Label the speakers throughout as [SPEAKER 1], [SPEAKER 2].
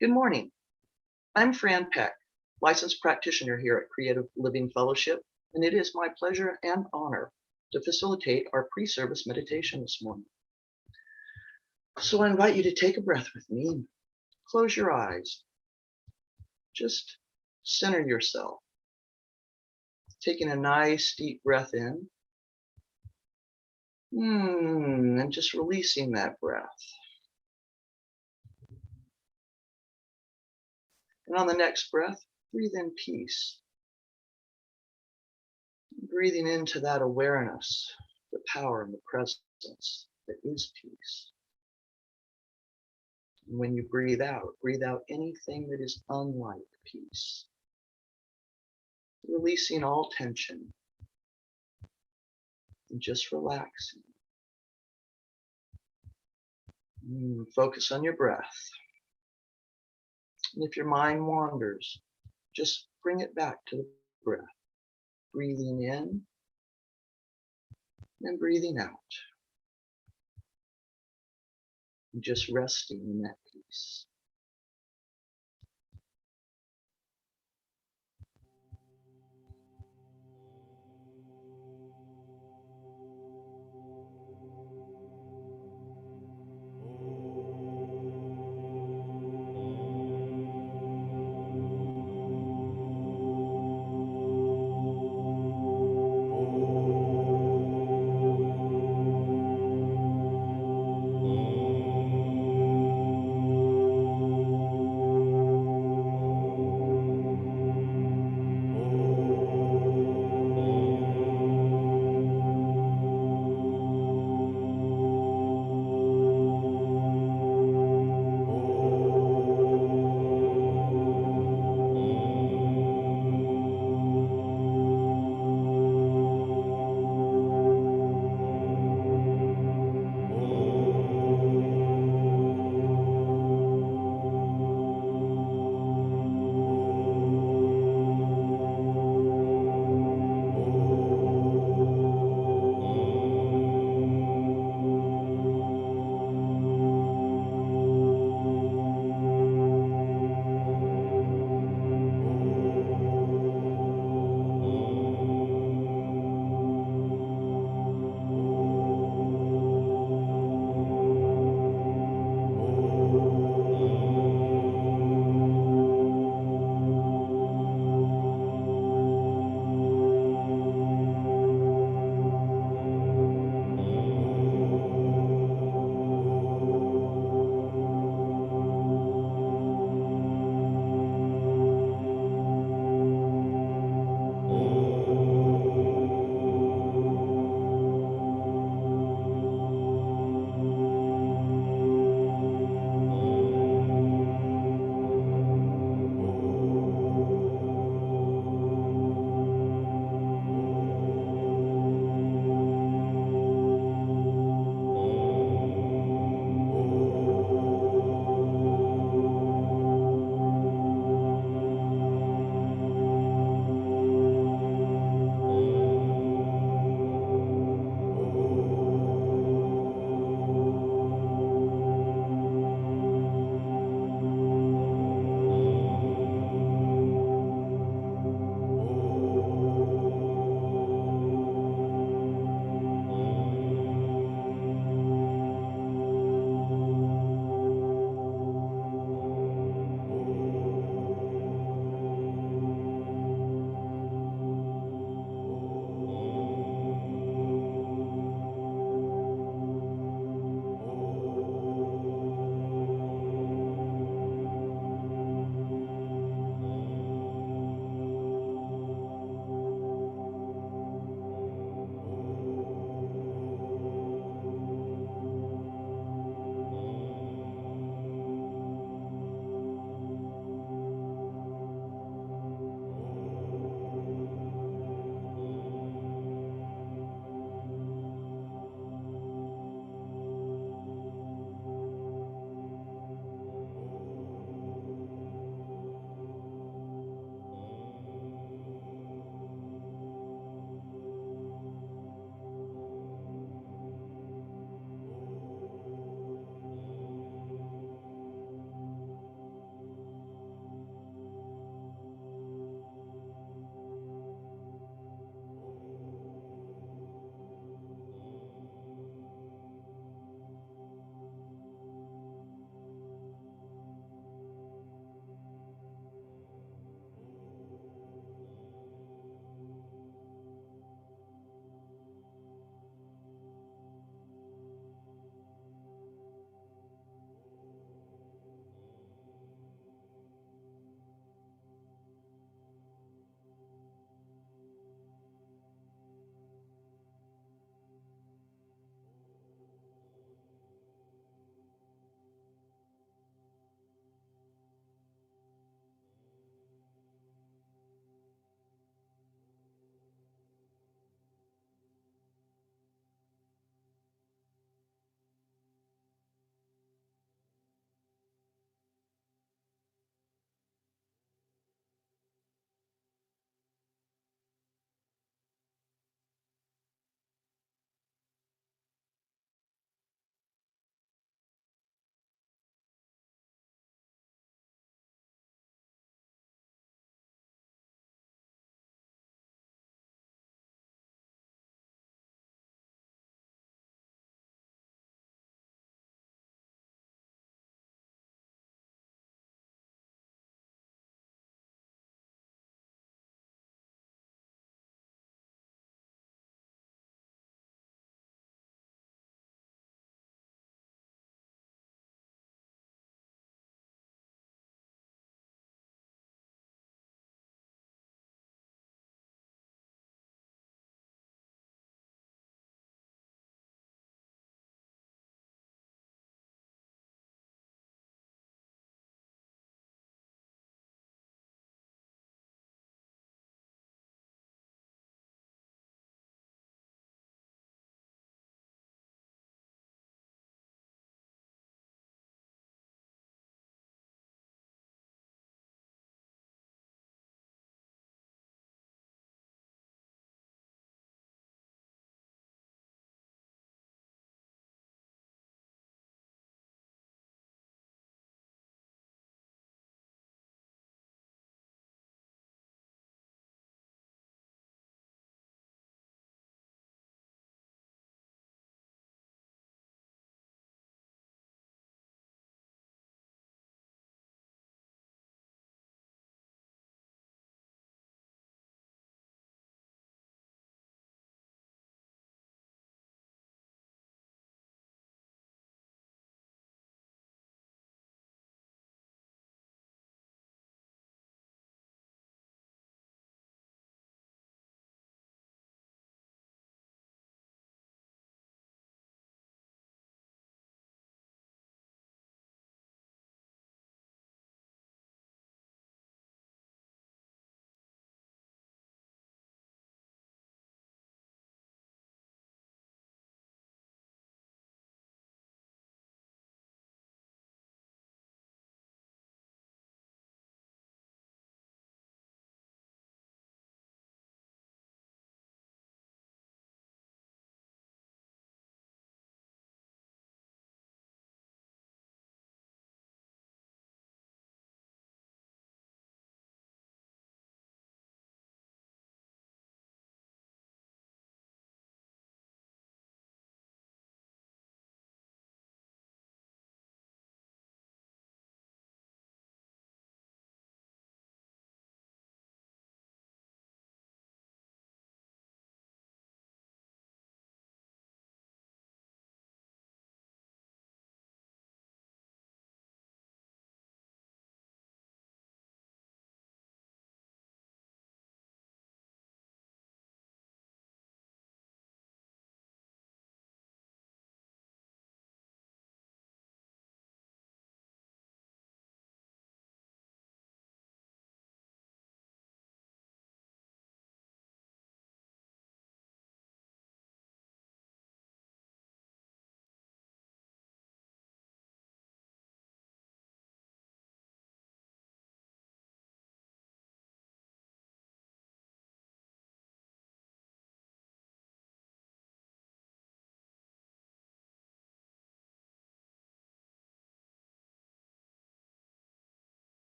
[SPEAKER 1] Good morning. I'm Fran Peck, licensed practitioner here at Creative Living Fellowship, and it is my pleasure and honor to facilitate our pre-service meditation this morning. So I invite you to take a breath with me and close your eyes. Just center yourself, taking a nice deep breath in, and just releasing that breath. And on the next breath, breathe in peace. Breathing into that awareness, the power and the presence that is peace. And when you breathe out anything that is unlike peace. Releasing all tension and just relaxing. Focus on your breath. And if your mind wanders, just bring it back to the breath. Breathing in and breathing out. And just resting in that peace.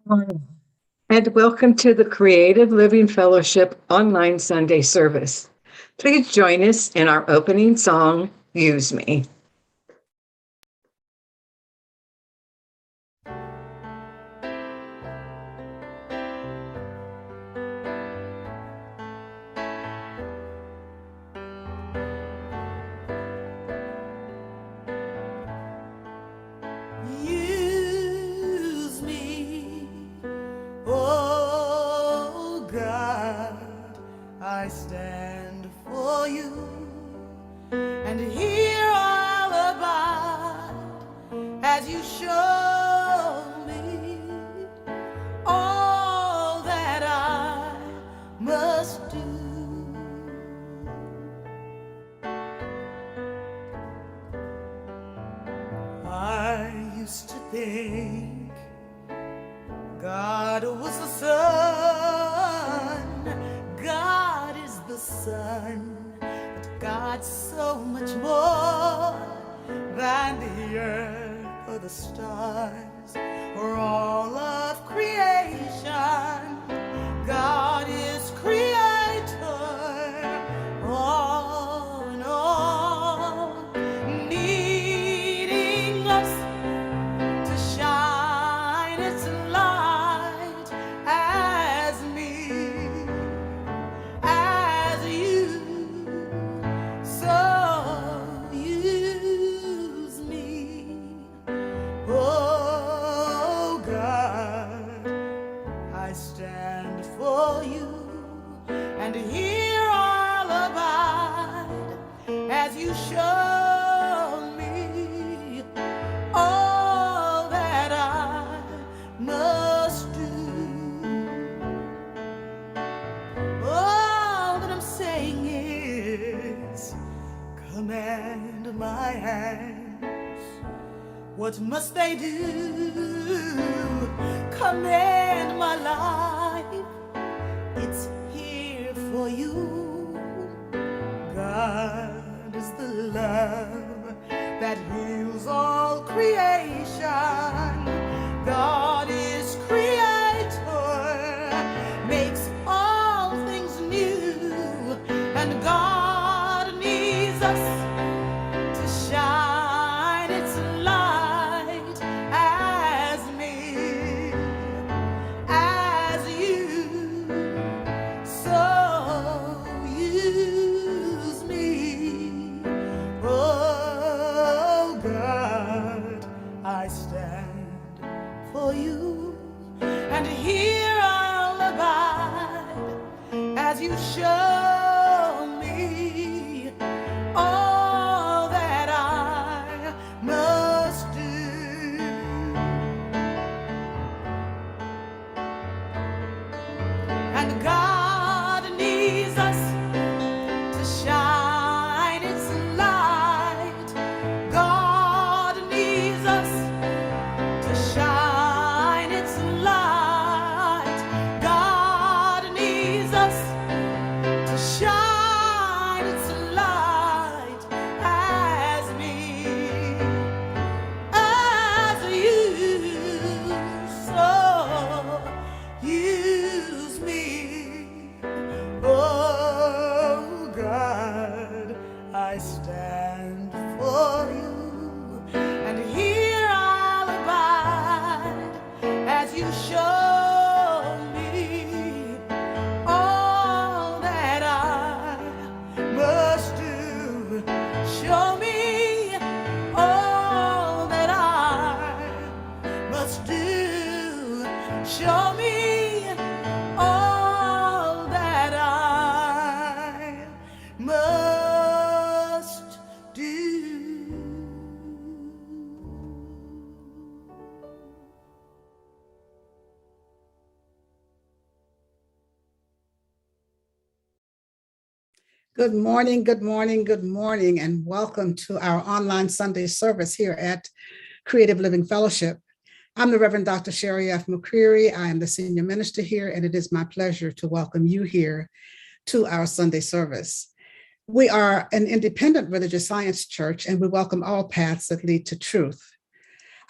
[SPEAKER 2] Morning. And welcome to the Creative Living Fellowship online Sunday service. Please join us in our opening song, Use Me.
[SPEAKER 3] Use me, oh God, I stand for you, and here I'll abide as you show me all that I must do. I used to think God was the sun, God is the sun, but God's so much more than the earth or the stars or all of creation. God is creator, all in all, needing us to shine its light as me, as you. So use me, oh God, I stand for you, and here I'll abide as you show me all that I must do. All that I'm saying is, command my hands. What must they do? Command my life. It's here for you. God is the love that heals all creation. God is creator, makes all things new, and God needs us to shine its light as me, as you. So use me, oh God, I stand for you, and here I'll abide as you show me all that I must do. And God needs us to shine its light. God needs us to shine its light. God needs us to shine its light as me, as you. So use me, oh God, I stand for you, and here I'll abide as you show me all that I must do. Show me all that I must do. Show me all that I must do.
[SPEAKER 4] Good morning, good morning, good morning, and welcome to our online Sunday service here at Creative Living Fellowship. I'm the Reverend Dr. Sherry F. McCreary. I am the senior minister here, and it is my pleasure to welcome you here to our Sunday service. We are an independent religious science church, and we welcome all paths that lead to truth.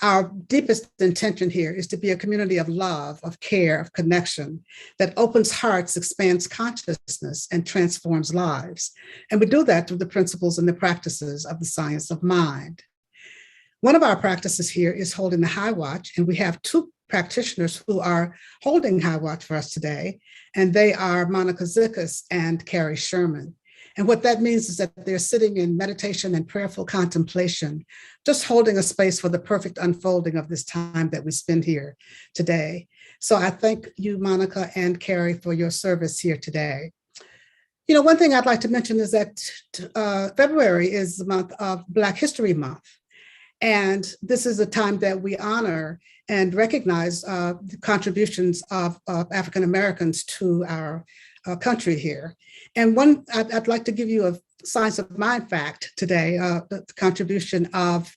[SPEAKER 4] Our deepest intention here is to be a community of love, of care, of connection that opens hearts, expands consciousness, and transforms lives. And we do that through the principles and the practices of the science of mind. One of our practices here is holding the high watch, and we have two practitioners who are holding high watch for us today, and they are Monica Zickus and Carrie Sherman. And what that means is that they're sitting in meditation and prayerful contemplation, just holding a space for the perfect unfolding of this time that we spend here today. So I thank you, Monica and Carrie, for your service here today. You know, one thing I'd like to mention is that February is the month of Black History Month. And this is a time that we honor and recognize the contributions of African Americans to our country here. And one, I'd like to give you a Science of Mind fact today, the contribution of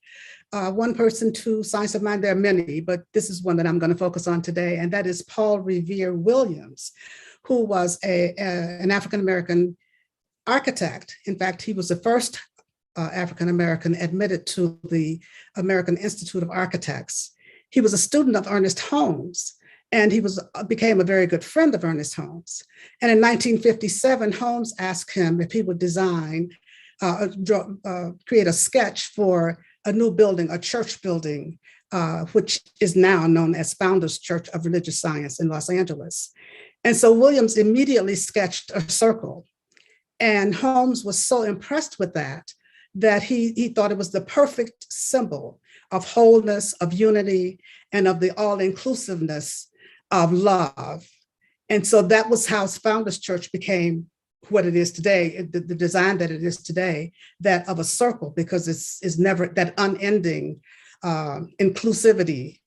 [SPEAKER 4] one person to Science of Mind. There are many, but this is one that I'm going to focus on today, and that is Paul Revere Williams, who was an African-American architect. In fact, he was the first African-American admitted to the American Institute of Architects. He was a student of Ernest Holmes, and he became a very good friend of Ernest Holmes. And in 1957, Holmes asked him if he would create a sketch for a new building, a church building, which is now known as Founders Church of Religious Science in Los Angeles. And so Williams immediately sketched a circle. And Holmes was so impressed with that he thought it was the perfect symbol of wholeness, of unity, and of the all-inclusiveness of love. And so that was how Founders Church became what it is today, the design that it is today, that of a circle, because it's never that unending inclusivity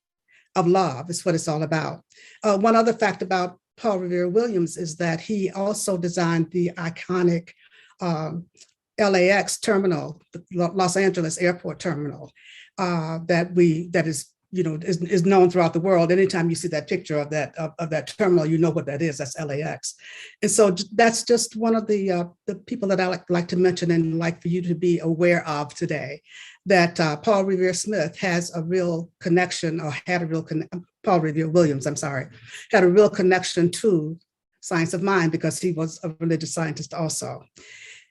[SPEAKER 4] of love is what it's all about. One other fact about Paul Revere Williams is that he also designed the iconic LAX terminal, the Los Angeles Airport terminal, that is known throughout the world. Anytime you see that picture of that terminal, you know what that is. That's LAX. And so that's just one of the people that I like to mention and like for you to be aware of today, that Paul Revere Smith has a real connection, or had a real Paul Revere Williams, I'm sorry, had a real connection to Science of Mind because he was a religious scientist also.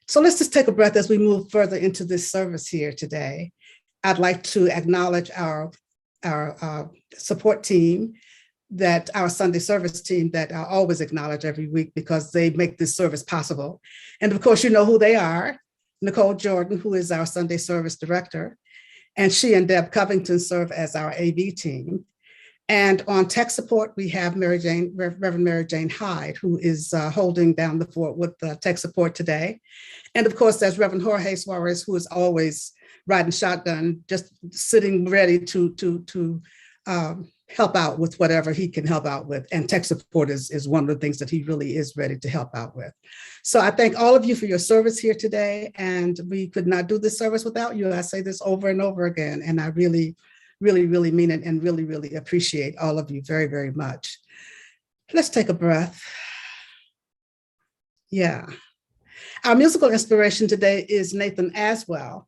[SPEAKER 4] So let's just take a breath as we move further into this service here today. I'd like to acknowledge our support team, that our Sunday service team that I always acknowledge every week because they make this service possible. And of course, you know who they are. Nicole Jordan, who is our Sunday service director, and she and Deb Covington serve as our AV team. And on tech support, we have Reverend Mary Jane Hyde, who is holding down the fort with tech support today. And of course, there's Reverend Jorge Suarez, who is always riding shotgun, just sitting ready to help out with whatever he can help out with. And tech support is one of the things that he really is ready to help out with. So I thank all of you for your service here today. And we could not do this service without you. I say this over and over again, and I really mean it and really appreciate all of you very, very much. Let's take a breath. Yeah. Our musical inspiration today is Nathen Aswell,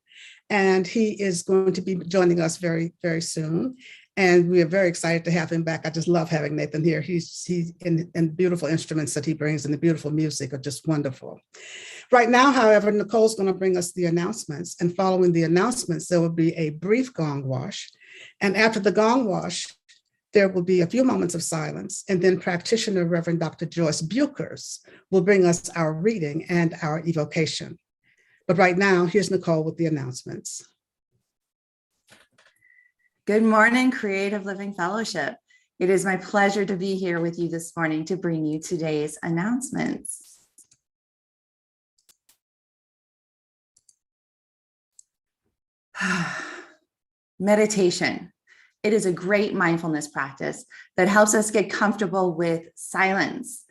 [SPEAKER 4] and he is going to be joining us very, very soon. And we are very excited to have him back. I just love having Nathen here. He's and beautiful instruments that he brings and the beautiful music are just wonderful. Right now, however, Nicole's going to bring us the announcements. And following the announcements, there will be a brief gong wash. And after the gong wash, there will be a few moments of silence. And then practitioner Reverend Dr. Joyce Buchers will bring us our reading and our evocation. But right now, here's Nicole with the announcements.
[SPEAKER 5] Good morning, Creative Living Fellowship. It is my pleasure to be here with you this morning to bring you today's announcements. Meditation. It is a great mindfulness practice that helps us get comfortable with silence.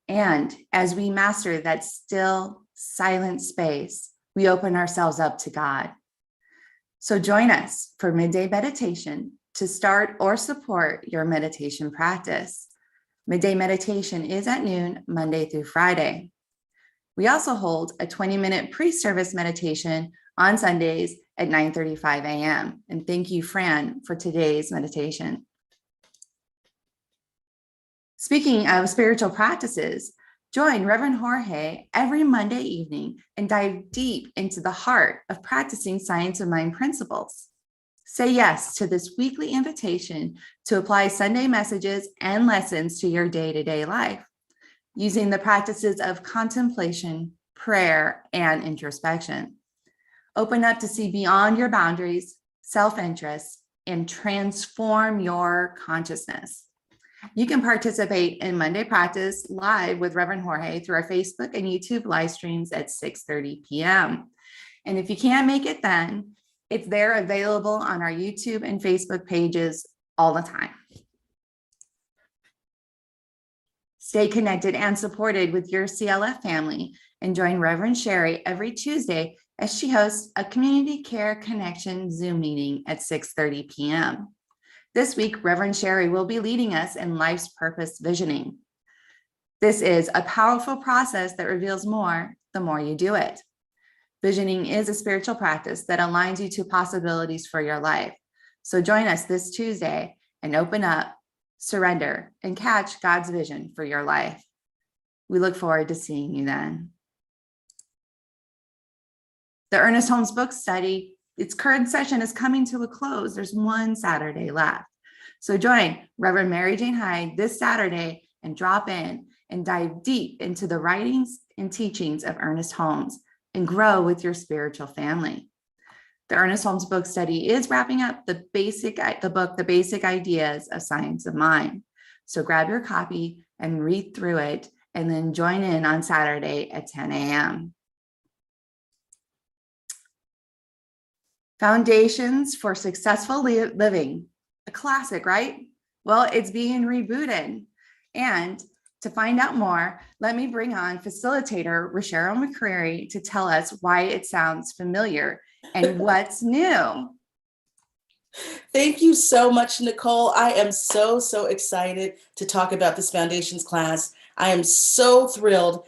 [SPEAKER 5] And as we master that still, silent space, we open ourselves up to God. So join us for midday meditation to start or support your meditation practice. Midday meditation is at noon, Monday through Friday. We also hold a 20-minute pre-service meditation on Sundays at 9:35 a.m. And thank you, Fran, for today's meditation. Speaking of spiritual practices, join Reverend Jorge every Monday evening and dive deep into the heart of practicing science of mind principles. Say yes to this weekly invitation to apply Sunday messages and lessons to your day-to-day life, using the practices of contemplation, prayer, and introspection. Open up to see beyond your boundaries, self-interest, and transform your consciousness. You can participate in Monday practice live with Reverend Jorge through our Facebook and YouTube live streams at 6:30 p.m. And if you can't make it then, it's there available on our YouTube and Facebook pages all the time. Stay connected and supported with your CLF family and join Reverend Sherry every Tuesday as she hosts a Community Care Connection Zoom meeting at 6:30 p.m. This week, Reverend Sherry will be leading us in life's purpose visioning. This is a powerful process that reveals more the more you do it. Visioning is a spiritual practice that aligns you to possibilities for your life. So join us this Tuesday and open up, surrender, and catch God's vision for your life. We look forward to seeing you then. The Ernest Holmes Book Study, its current session is coming to a close. There's one Saturday left. So join Reverend Mary Jane Hyde this Saturday and drop in and dive deep into the writings and teachings of Ernest Holmes and grow with your spiritual family. The Ernest Holmes Book Study is wrapping up the basic ideas of science of mind. So grab your copy and read through it and then join in on Saturday at 10 a.m. Foundations for Successful Living, a classic, right? Well, it's being rebooted. And to find out more, let me bring on facilitator Rochelle McCreary to tell us why it sounds familiar and what's new.
[SPEAKER 6] Thank you so much, Nicole. I am so excited to talk about this Foundations class. I am so thrilled.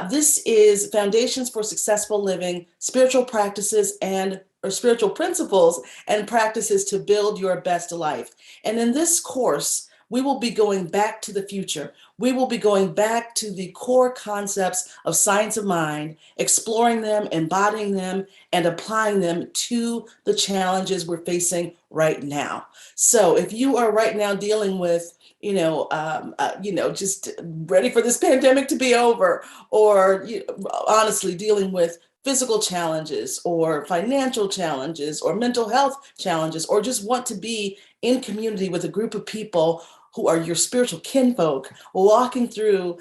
[SPEAKER 6] This is Foundations for Successful Living, Spiritual Practices or Spiritual Principles and Practices to Build Your Best Life. And in this course, we will be going back to the future. We will be going back to the core concepts of science of mind, exploring them, embodying them, and applying them to the challenges we're facing right now. So if you are right now dealing with just ready for this pandemic to be over, or honestly dealing with physical challenges or financial challenges or mental health challenges, or just want to be in community with a group of people who are your spiritual kinfolk, walking through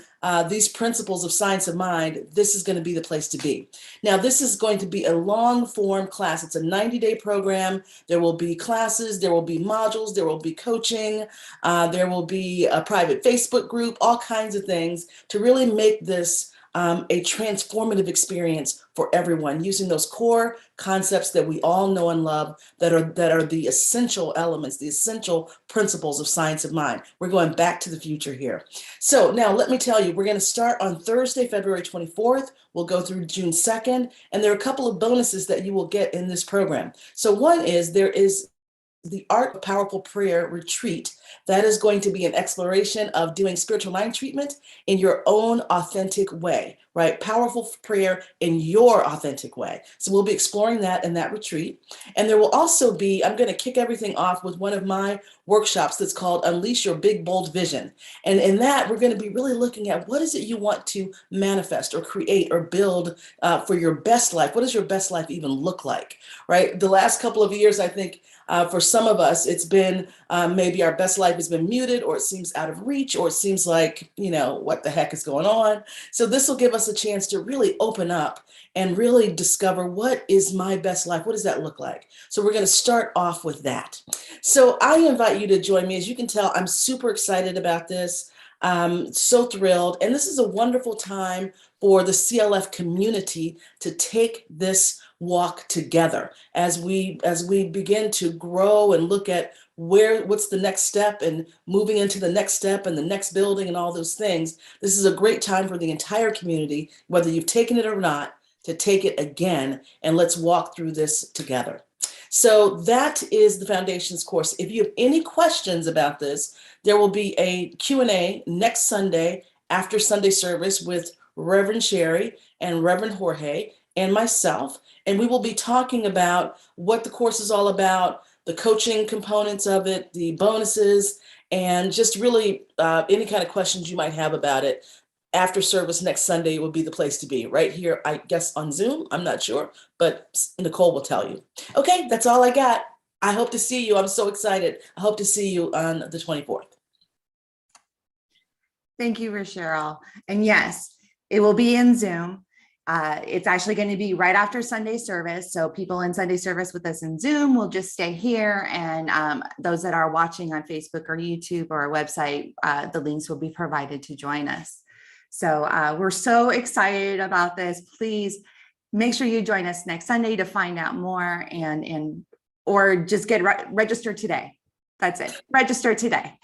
[SPEAKER 6] these principles of science of mind, this is going to be the place to be. Now, this is going to be a long form class. It's a 90-day program. There will be classes, there will be modules, there will be coaching, there will be a private Facebook group, all kinds of things to really make this a transformative experience for everyone, using those core concepts that we all know and love, that are the essential elements, the essential principles of science of mind. We're going back to the future here. So now let me tell you, we're going to start on Thursday, February 24th. We'll go through June 2nd, and there are a couple of bonuses that you will get in this program. So one is there is the Art of Powerful Prayer Retreat. That is going to be an exploration of doing spiritual mind treatment in your own authentic way, right? Powerful prayer in your authentic way. So we'll be exploring that in that retreat. And there will also be, I'm going to kick everything off with one of my workshops that's called Unleash Your Big, Bold Vision. And in that, we're going to be really looking at what is it you want to manifest or create or build for your best life. What does your best life even look like, right? The last couple of years, I think, for some of us, it's been maybe our best life has been muted, or it seems out of reach, or it seems like, what the heck is going on? So this will give us a chance to really open up and really discover, what is my best life? What does that look like? So we're going to start off with that. So I invite you to join me. As you can tell, I'm super excited about this. So thrilled. And this is a wonderful time for the CLF community to take this walk together as we begin to grow and look at what's the next step and moving into the next step and the next building and all those things. This is a great time for the entire community, whether you've taken it or not, to take it again, and let's walk through this together. So that is the Foundations course. If you have any questions about this, there will be a Q&A next Sunday after Sunday service with Reverend Sherry and Reverend Jorge and myself. And we will be talking about what the course is all about, the coaching components of it, the bonuses, and just really any kind of questions you might have about it. After service next Sunday will be the place to be, right here, I guess on Zoom. I'm not sure, but Nicole will tell you. Okay, that's all I got. I hope to see you. I'm so excited. I hope to see you on the 24th.
[SPEAKER 5] Thank you, Cheryl. And yes, it will be in Zoom. It's actually going to be right after Sunday service. So people in Sunday service with us in Zoom will just stay here. And those that are watching on Facebook or YouTube or our website, the links will be provided to join us. So we're so excited about this. Please make sure you join us next Sunday to find out more or just get registered today. That's it. Register today.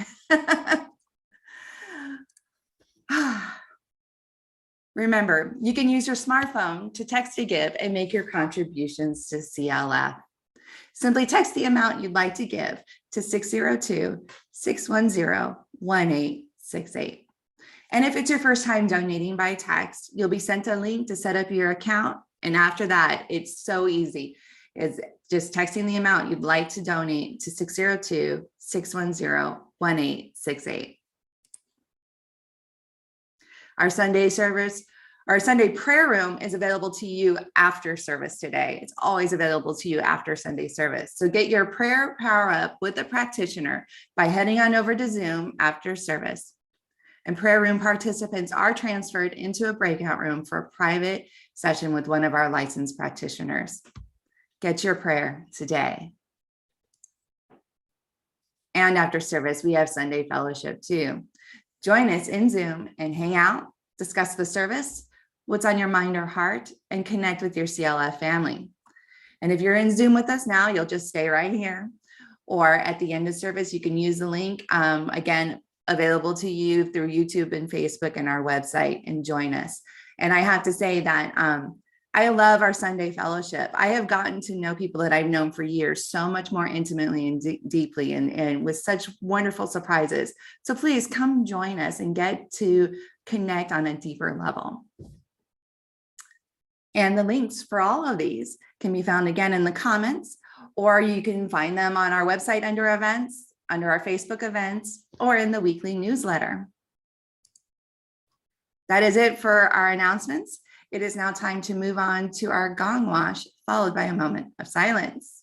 [SPEAKER 5] Remember, you can use your smartphone to text to give and make your contributions to CLF. Simply text the amount you'd like to give to 602-610-1868. And if it's your first time donating by text, you'll be sent a link to set up your account. And after that, it's so easy. It's just texting the amount you'd like to donate to 602-610-1868. Our Sunday service, our Sunday prayer room is available to you after service today. It's always available to you after Sunday service. So get your prayer power up with a practitioner by heading on over to Zoom after service. And prayer room participants are transferred into a breakout room for a private session with one of our licensed practitioners. Get your prayer today. And after service, we have Sunday fellowship too. Join us in Zoom and hang out, discuss the service, what's on your mind or heart, and connect with your CLF family. And if you're in Zoom with us now, you'll just stay right here. Or at the end of service, you can use the link, again, available to you through YouTube and Facebook and our website, and join us. And I have to say that I love our Sunday fellowship. I have gotten to know people that I've known for years so much more intimately and deeply, and with such wonderful surprises. So please come join us and get to connect on a deeper level. And the links for all of these can be found again in the comments, or you can find them on our website under events, under our Facebook events, or in the weekly newsletter. That is it for our announcements. It is now time to move on to our gong wash, followed by a moment of silence.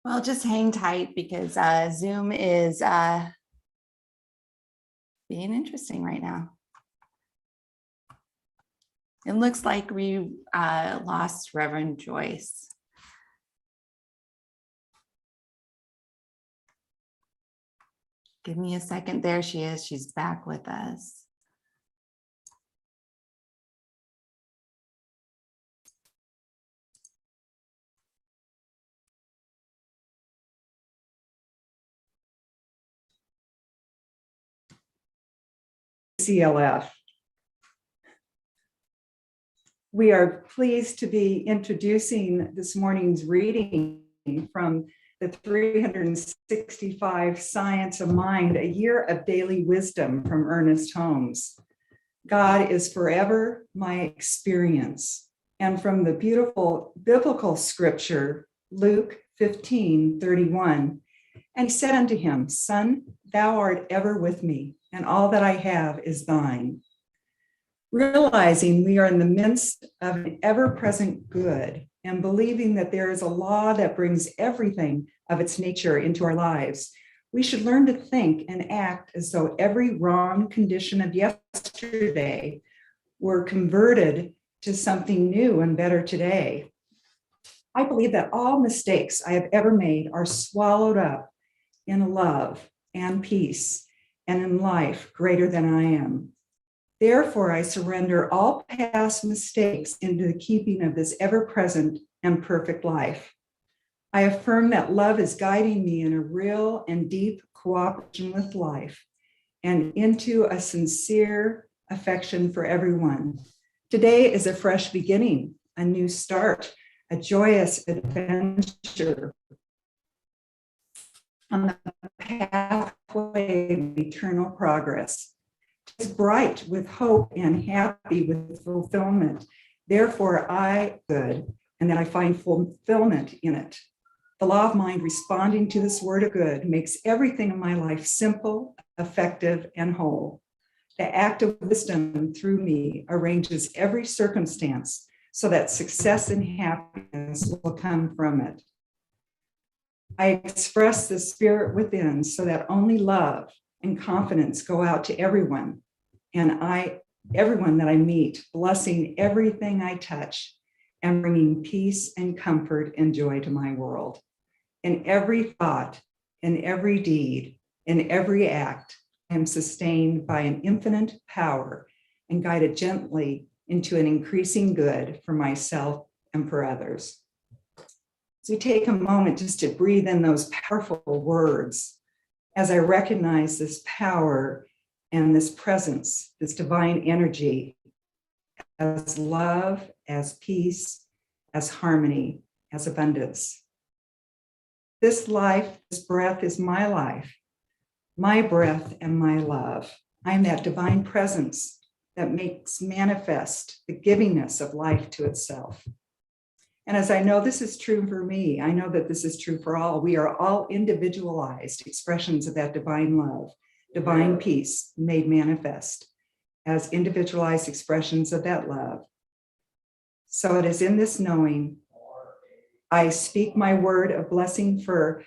[SPEAKER 5] Well, just hang tight because Zoom is being interesting right now. It looks like we lost Reverend Joyce. Give me a second. There she is. She's back with us.
[SPEAKER 7] CLF. We are pleased to be introducing this morning's reading from the 365 Science of Mind, a year of daily wisdom from Ernest Holmes. God is forever my experience. And from the beautiful biblical scripture, Luke 15:31, and he said unto him, Son, thou art ever with me, and all that I have is thine. Realizing we are in the midst of an ever-present good and believing that there is a law that brings everything of its nature into our lives, we should learn to think and act as though every wrong condition of yesterday were converted to something new and better today. I believe that all mistakes I have ever made are swallowed up in love and peace and in life greater than I am. Therefore, I surrender all past mistakes into the keeping of this ever-present and perfect life. I affirm that love is guiding me in a real and deep cooperation with life and into a sincere affection for everyone. Today is a fresh beginning, a new start, a joyous adventure on the pathway of eternal progress. It's bright with hope and happy with fulfillment. Therefore, I good, and that I find fulfillment in it. The law of mind responding to this word of good makes everything in my life simple, effective, and whole. The act of wisdom through me arranges every circumstance so that success and happiness will come from it. I express the spirit within so that only love and confidence go out to everyone, and everyone that I meet, blessing everything I touch and bringing peace and comfort and joy to my world. In every thought, in every deed, in every act, I am sustained by an infinite power and guided gently into an increasing good for myself and for others. So we take a moment just to breathe in those powerful words as I recognize this power and this presence, this divine energy as love, as peace, as harmony, as abundance. This life, this breath is my life, my breath and my love. I am that divine presence that makes manifest the givingness of life to itself. And as I know this is true for me, I know that this is true for all. We are all individualized expressions of that divine love, divine peace made manifest as individualized expressions of that love. So it is in this knowing, I speak my word of blessing for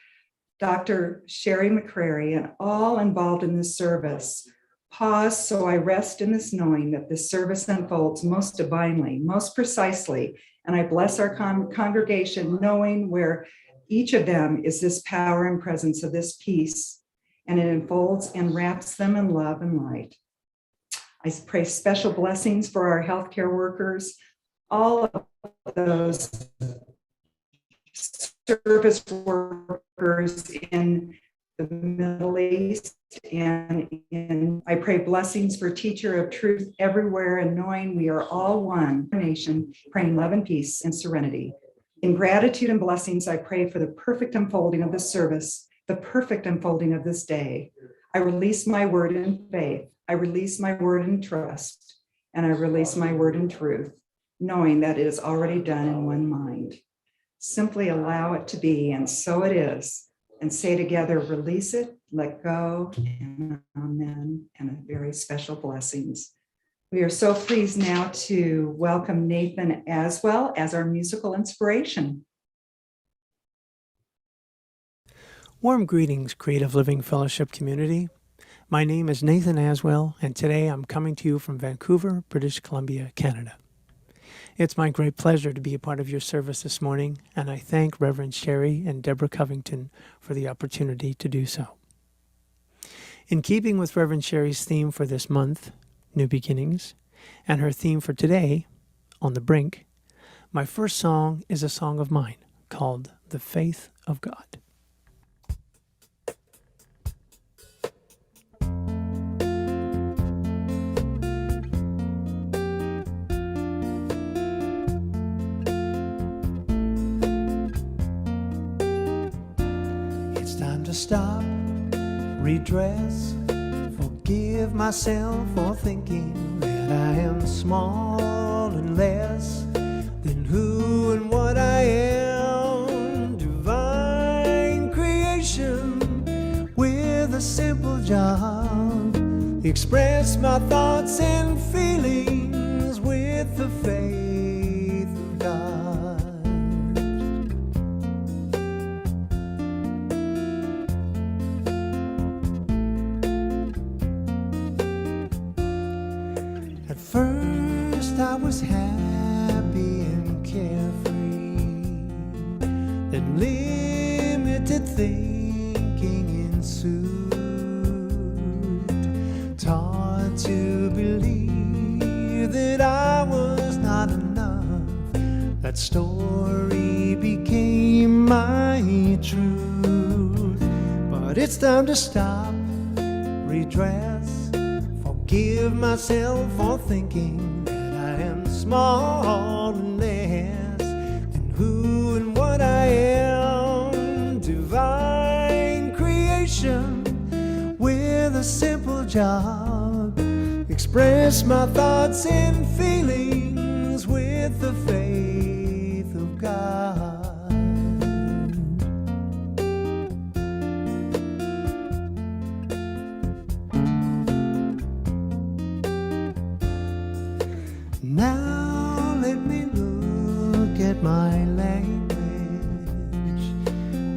[SPEAKER 7] Dr. Sherry McCreary and all involved in this service. Pause so I rest in this knowing that this service unfolds most divinely, most precisely, and I bless our congregation knowing where each of them is this power and presence of this peace, and it enfolds and wraps them in love and light. I pray special blessings for our healthcare workers, all of those service workers in the Middle East, and I pray blessings for Teacher of Truth everywhere, and knowing we are all one nation, praying love and peace and serenity. In gratitude and blessings, I pray for the perfect unfolding of this service, the perfect unfolding of this day. I release my word in faith. I release my word in trust, and I release my word in truth, knowing that it is already done in one mind. Simply allow it to be, and so it is. And say together, release it, let go, and amen, and very special blessings. We are so pleased now to welcome Nathen Aswell as our musical inspiration.
[SPEAKER 8] Warm greetings, Creative Living Fellowship community. My name is Nathen Aswell, and today I'm coming to you from Vancouver, British Columbia, Canada. It's my great pleasure to be a part of your service this morning, and I thank Reverend Sherry and Deborah Covington for the opportunity to do so. In keeping with Reverend Sherry's theme for this month, New Beginnings, and her theme for today, On the Brink, my first song is a song of mine called The Faith of God. It's time to stop, redress, forgive myself for thinking that I am small and less than who and what I am. Divine creation with a simple job. Express my thoughts and feelings with the faith of God. At first I was happy and carefree, then limited thinking ensued, taught to believe that I was not enough. That story became my truth. But it's time to stop, redress, forgive myself for thinking that I am small and less than who and what I am. Divine creation with a simple job. Express my thoughts and feelings with the faith of God. Now let me look at my language,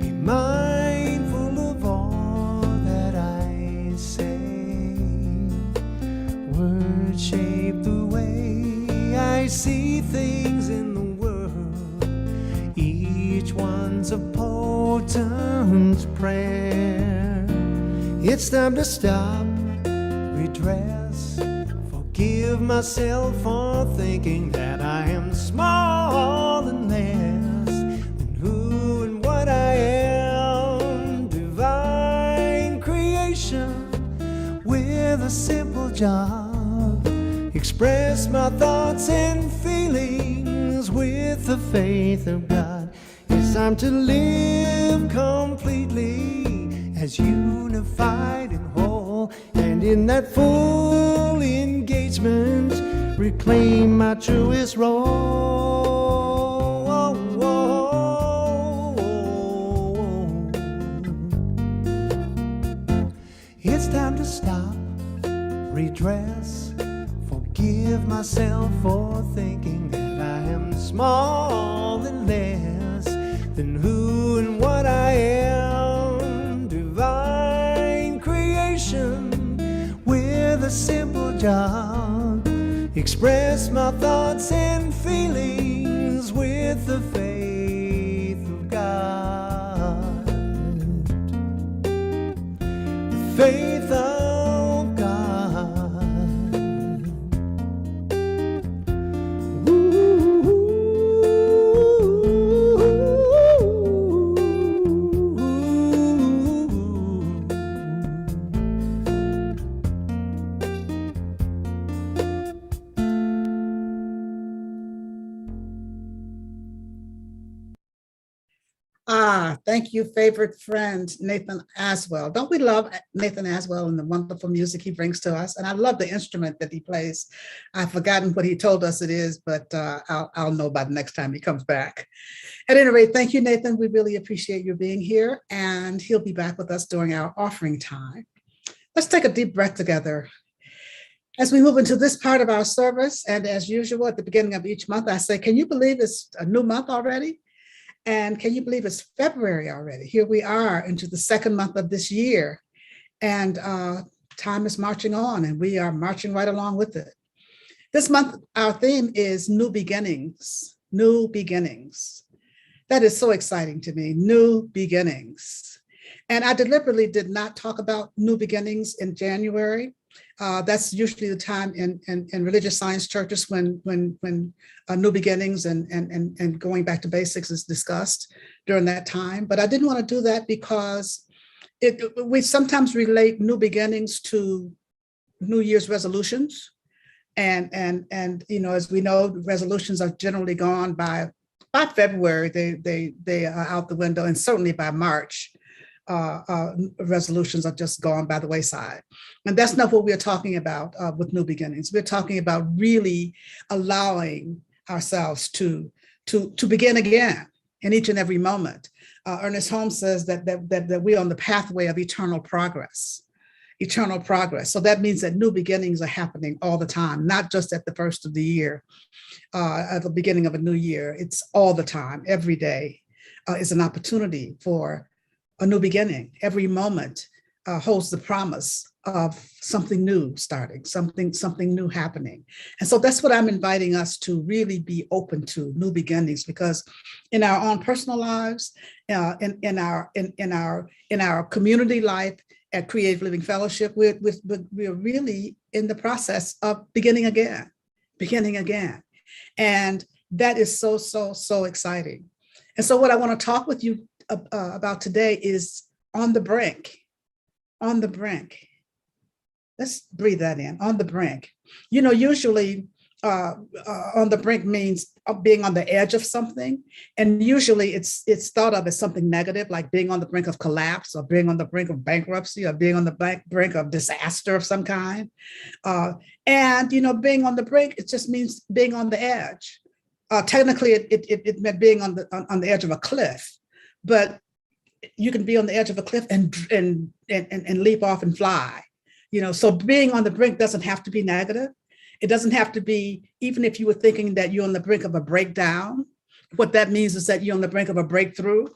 [SPEAKER 8] be mindful of all that I say. Words shape the way I see things in the world. Each one's a potent prayer. It's time to stop, redress, forgive myself for thinking that I am small and less than who and what I am. Divine creation with a simple job. Express my thoughts and feelings with the faith of God. It's time to live completely as unified and whole, and in that full engagement reclaim my truest role. It's time to stop, redress, forgive myself for thinking that I am small and less than who and what I am. Divine creation with a simple job. Express my thoughts and feelings with the faith of God. The faith of God.
[SPEAKER 4] Thank you, favorite friend, Nathen Aswell. Don't we love Nathen Aswell and the wonderful music he brings to us? And I love the instrument that he plays. I've forgotten what he told us it is, but I'll know by the next time he comes back. At any rate, thank you, Nathen. We really appreciate you being here, and he'll be back with us during our offering time. Let's take a deep breath together. As we move into this part of our service, and as usual, at the beginning of each month, I say, can you believe it's a new month already? And can you believe it's February already? Here we are into the second month of this year. And time is marching on, and we are marching right along with it. This month, our theme is new beginnings, new beginnings. That is so exciting to me, new beginnings. And I deliberately did not talk about new beginnings in January. That's usually the time in religious science churches when new beginnings and going back to basics is discussed during that time. But I didn't want to do that because we sometimes relate new beginnings to New Year's resolutions. And you know, as we know, resolutions are generally gone by February. They are out the window, and certainly by March. Resolutions are just gone by the wayside. And that's not what we're talking about with new beginnings. We're talking about really allowing ourselves to begin again in each and every moment. Ernest Holmes says that we're on the pathway of eternal progress. Eternal progress. So that means that new beginnings are happening all the time, not just at the first of the year, at the beginning of a new year. It's all the time. Every day is an opportunity for a new beginning. Every moment holds the promise of something new starting, something new happening. And so that's what I'm inviting us to really be open to, new beginnings, because in our own personal lives, in our community life at Creative Living Fellowship, we're really in the process of beginning again. And that is so exciting. And so what I want to talk with you about today is on the brink. On the brink. Let's breathe that in. On the brink. You know, usually on the brink means being on the edge of something, and usually it's thought of as something negative, like being on the brink of collapse, or being on the brink of bankruptcy, or being on the brink of disaster of some kind. And you know, being on the brink, it just means being on the edge. Technically, it meant being on the edge of a cliff. But you can be on the edge of a cliff and leap off and fly, you know. So being on the brink doesn't have to be negative. It doesn't have to be, even if you were thinking that you're on the brink of a breakdown, what that means is that you're on the brink of a breakthrough,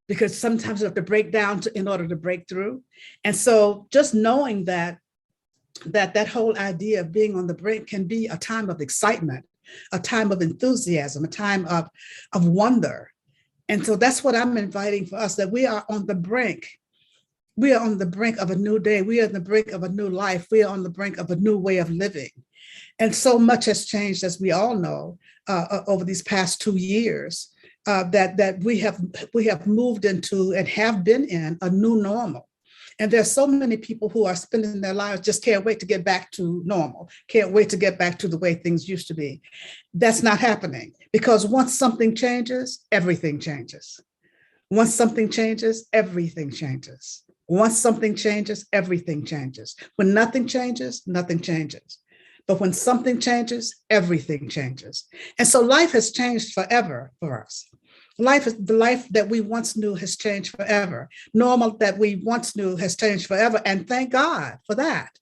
[SPEAKER 4] because sometimes you have to break down in order to break through. And so just knowing that whole idea of being on the brink can be a time of excitement, a time of enthusiasm, a time of wonder. And so that's what I'm inviting for us, that we are on the brink. We are on the brink of a new day. We are on the brink of a new life. We are on the brink of a new way of living. And so much has changed, as we all know, over these past 2 years, that we have moved into and have been in a new normal. And there's so many people who are spending their lives just can't wait to get back to normal, can't wait to get back to the way things used to be. That's not happening, because once something changes, everything changes. Once something changes, everything changes. Once something changes, everything changes. When nothing changes, nothing changes. But when something changes, everything changes. And so life has changed forever for us. The life that we once knew has changed forever. Normal that we once knew has changed forever. And thank God for that.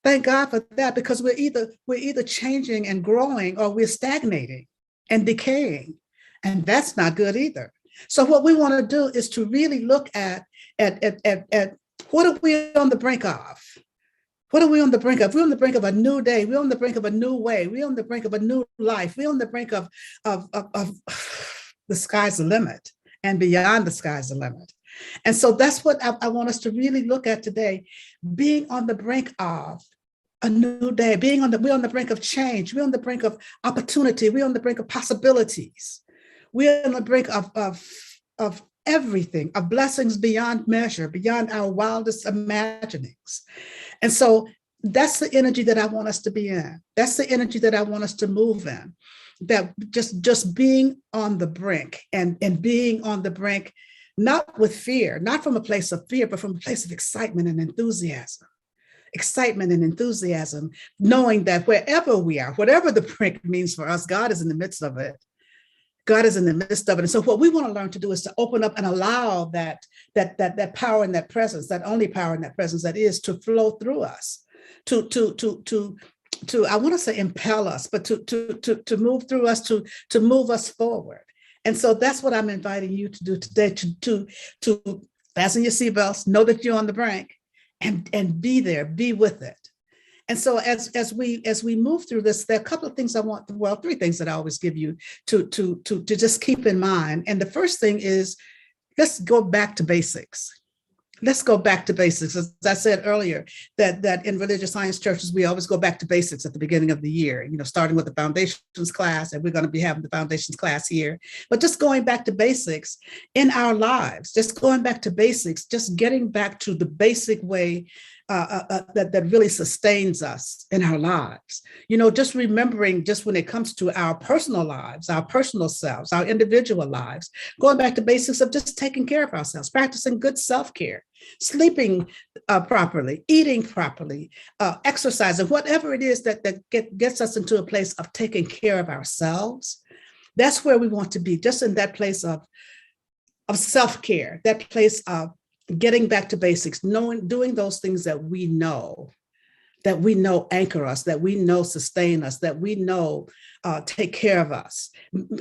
[SPEAKER 4] Thank God for that, because we're either changing and growing, or we're stagnating and decaying. And that's not good either. So what we want to do is to really look at what are we on the brink of? What are we on the brink of? We're on the brink of a new day. We're on the brink of a new way. We're on the brink of a new life. We're on the brink of the sky's the limit, and beyond the sky's the limit. And so that's what I want us to really look at today, being on the brink of a new day, we're on the brink of change. We're on the brink of opportunity. We're on the brink of possibilities. We're on the brink of everything, of blessings beyond measure, beyond our wildest imaginings. And so that's the energy that I want us to be in. That's the energy that I want us to move in. That just being on the brink and being on the brink, not with fear, not from a place of fear, but from a place of excitement and enthusiasm. Excitement and enthusiasm, knowing that wherever we are, whatever the brink means for us, God is in the midst of it. God is in the midst of it. And so what we want to learn to do is to open up and allow that power and that presence, that only power and that presence that is, to flow through us, to I want to say impel us, but to move through us, to move us forward. And so that's what I'm inviting you to do today, to fasten your seatbelts, know that you're on the brink, and be there, be with it. And so as we move through this, there are a couple of things I want, well, three things that I always give you to just keep in mind. And the first thing is, let's go back to basics. Let's go back to basics. As I said earlier, that in religious science churches, we always go back to basics at the beginning of the year, starting with the foundations class, and we're going to be having the foundations class here. But just going back to basics in our lives, just going back to basics, just getting back to the basic way that really sustains us in our lives. Just remembering, just when it comes to our personal lives, our personal selves, our individual lives, going back to basics of just taking care of ourselves, practicing good self-care, sleeping properly, eating properly, exercising, whatever it is that gets us into a place of taking care of ourselves. That's where we want to be, just in that place of self-care, that place of getting back to basics, doing those things that we know anchor us, that we know sustain us, that we know take care of us.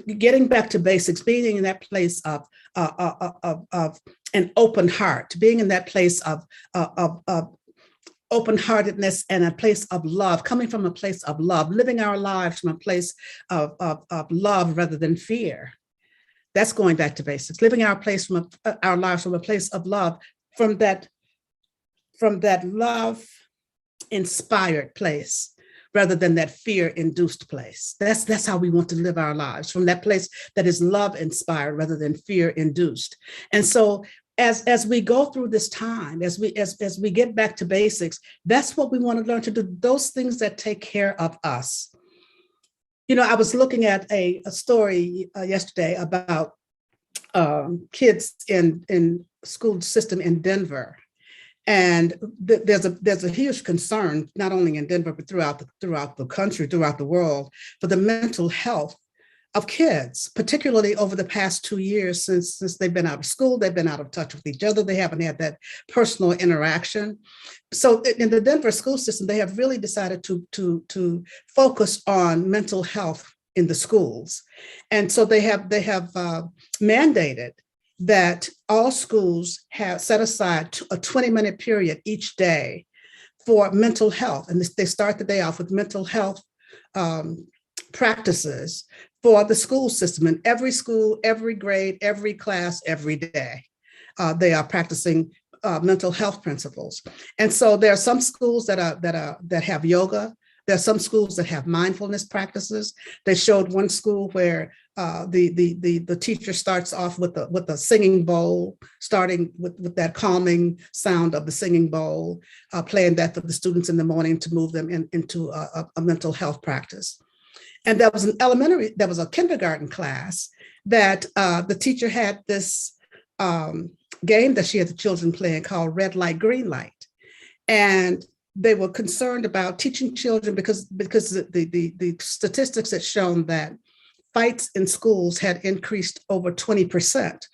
[SPEAKER 4] Getting back to basics, being in that place of an open heart, being in that place of open-heartedness and a place of love, coming from a place of love, living our lives from a place of love rather than fear. That's going back to basics, living our lives from a place of love, from that love-inspired place, rather than that fear-induced place. That's how we want to live our lives, from that place that is love-inspired rather than fear-induced. And so, as we go through this time, as we get back to basics, that's what we want to learn to do. Those things that take care of us. I was looking at a story yesterday about kids in school system in Denver, and there's a huge concern, not only in Denver but throughout the country, throughout the world, for the mental health of kids, particularly over the past 2 years since they've been out of school. They've been out of touch with each other. They haven't had that personal interaction. So in the Denver school system, they have really decided to focus on mental health in the schools. And so they have mandated that all schools have set aside a 20-minute period each day for mental health. And they start the day off with mental health practices for the school system. In every school, every grade, every class, every day, they are practicing mental health principles. And so there are some schools that have yoga. There are some schools that have mindfulness practices. They showed one school where the teacher starts off with a singing bowl, starting with that calming sound of the singing bowl, playing that for the students in the morning to move them into a mental health practice. And there was a kindergarten class that the teacher had this game that she had the children playing called Red Light, Green Light. And they were concerned about teaching children because the statistics had shown that fights in schools had increased over 20%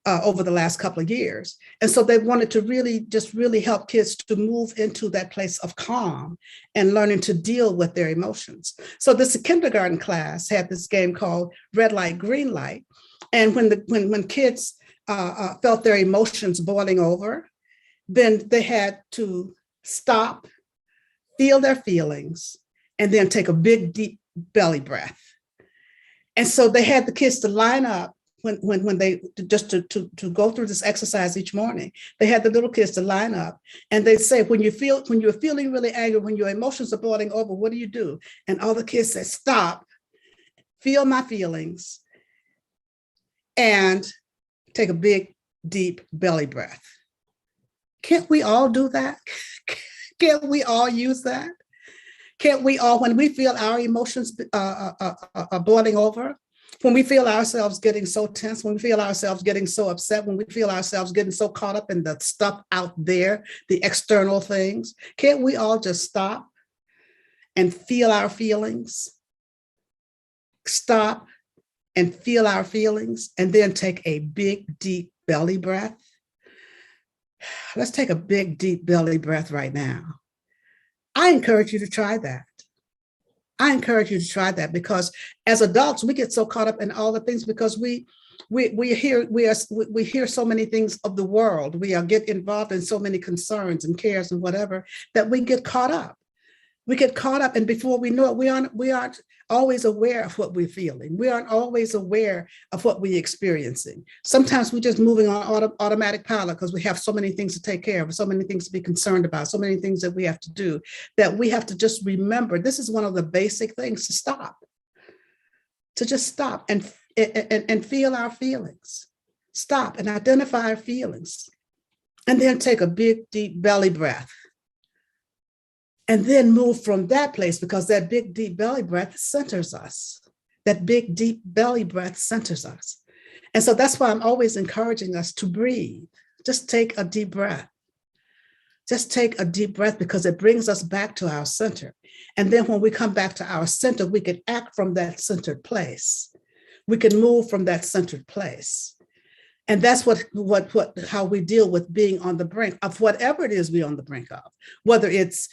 [SPEAKER 4] over the last couple of years. And so they wanted to really help kids to move into that place of calm and learning to deal with their emotions. So this kindergarten class had this game called Red Light, Green Light. And when kids felt their emotions boiling over, then they had to stop, feel their feelings, and then take a big, deep belly breath. And so they had the kids to line up when they just to go through this exercise each morning. They had the little kids to line up, and they'd say, when you're feeling really angry, when your emotions are boiling over, what do you do? And all the kids said, stop, feel my feelings, and take a big, deep belly breath. Can't we all do that? Can't we all use that? Can't we all, when we feel our emotions are boiling over, when we feel ourselves getting so tense, when we feel ourselves getting so upset, when we feel ourselves getting so caught up in the stuff out there, the external things, can't we all just stop and feel our feelings? Stop and feel our feelings, and then take a big, deep belly breath. Let's take a big, deep belly breath right now. I encourage you to try that. I encourage you to try that, because as adults, we get so caught up in all the things because we We hear so many things of the world. We get involved in so many concerns and cares and whatever that we get caught up. We get caught up, and before we know it, we aren't always aware of what we're feeling. We aren't always aware of what we're experiencing. Sometimes we're just moving on automatic pilot because we have so many things to take care of, so many things to be concerned about, so many things that we have to do, that we have to just remember this is one of the basic things: to stop, to just stop and feel our feelings. Stop and identify our feelings, and then take a big, deep belly breath. And then move from that place, because that big, deep belly breath centers us. That big, deep belly breath centers us. And so that's why I'm always encouraging us to breathe. Just take a deep breath. Just take a deep breath, because it brings us back to our center. And then when we come back to our center, we can act from that centered place. We can move from that centered place. And that's how we deal with being on the brink of whatever it is we're on the brink of, whether it's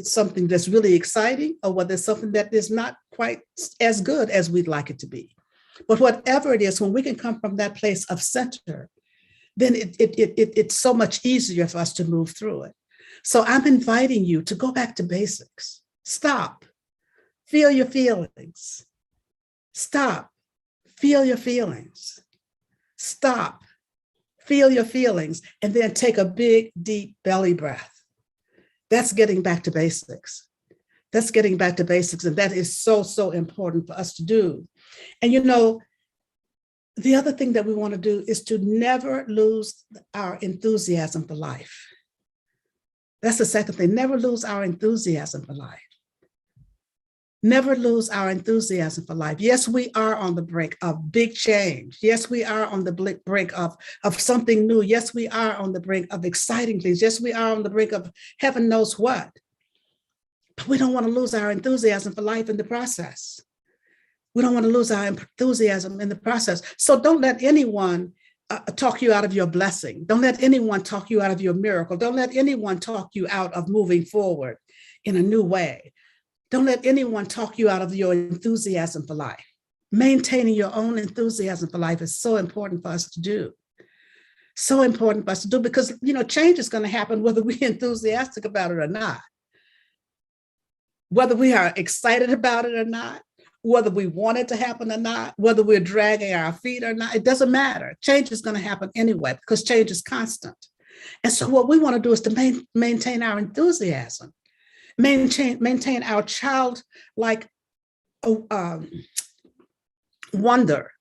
[SPEAKER 4] something that's really exciting, or whether it's something that is not quite as good as we'd like it to be. But whatever it is, when we can come from that place of center, then it's so much easier for us to move through it. So I'm inviting you to go back to basics. Stop. Feel your feelings. Stop. Feel your feelings. Stop, feel your feelings, and then take a big, deep belly breath. That's getting back to basics. That's getting back to basics. And that is so, so important for us to do. And the other thing that we want to do is to never lose our enthusiasm for life. That's the second thing. Never lose our enthusiasm for life. Never lose our enthusiasm for life. Yes, we are on the brink of big change. Yes, we are on the brink of something new. Yes, we are on the brink of exciting things. Yes, we are on the brink of heaven knows what. But we don't want to lose our enthusiasm for life in the process. We don't want to lose our enthusiasm in the process. So don't let anyone talk you out of your blessing. Don't let anyone talk you out of your miracle. Don't let anyone talk you out of moving forward in a new way. Don't let anyone talk you out of your enthusiasm for life. Maintaining your own enthusiasm for life is so important for us to do. So important for us to do, because change is going to happen whether we're enthusiastic about it or not. Whether we are excited about it or not, whether we want it to happen or not, whether we're dragging our feet or not, it doesn't matter. Change is going to happen anyway, because change is constant. And so what we want to do is to maintain our enthusiasm. Maintain our childlike wonder.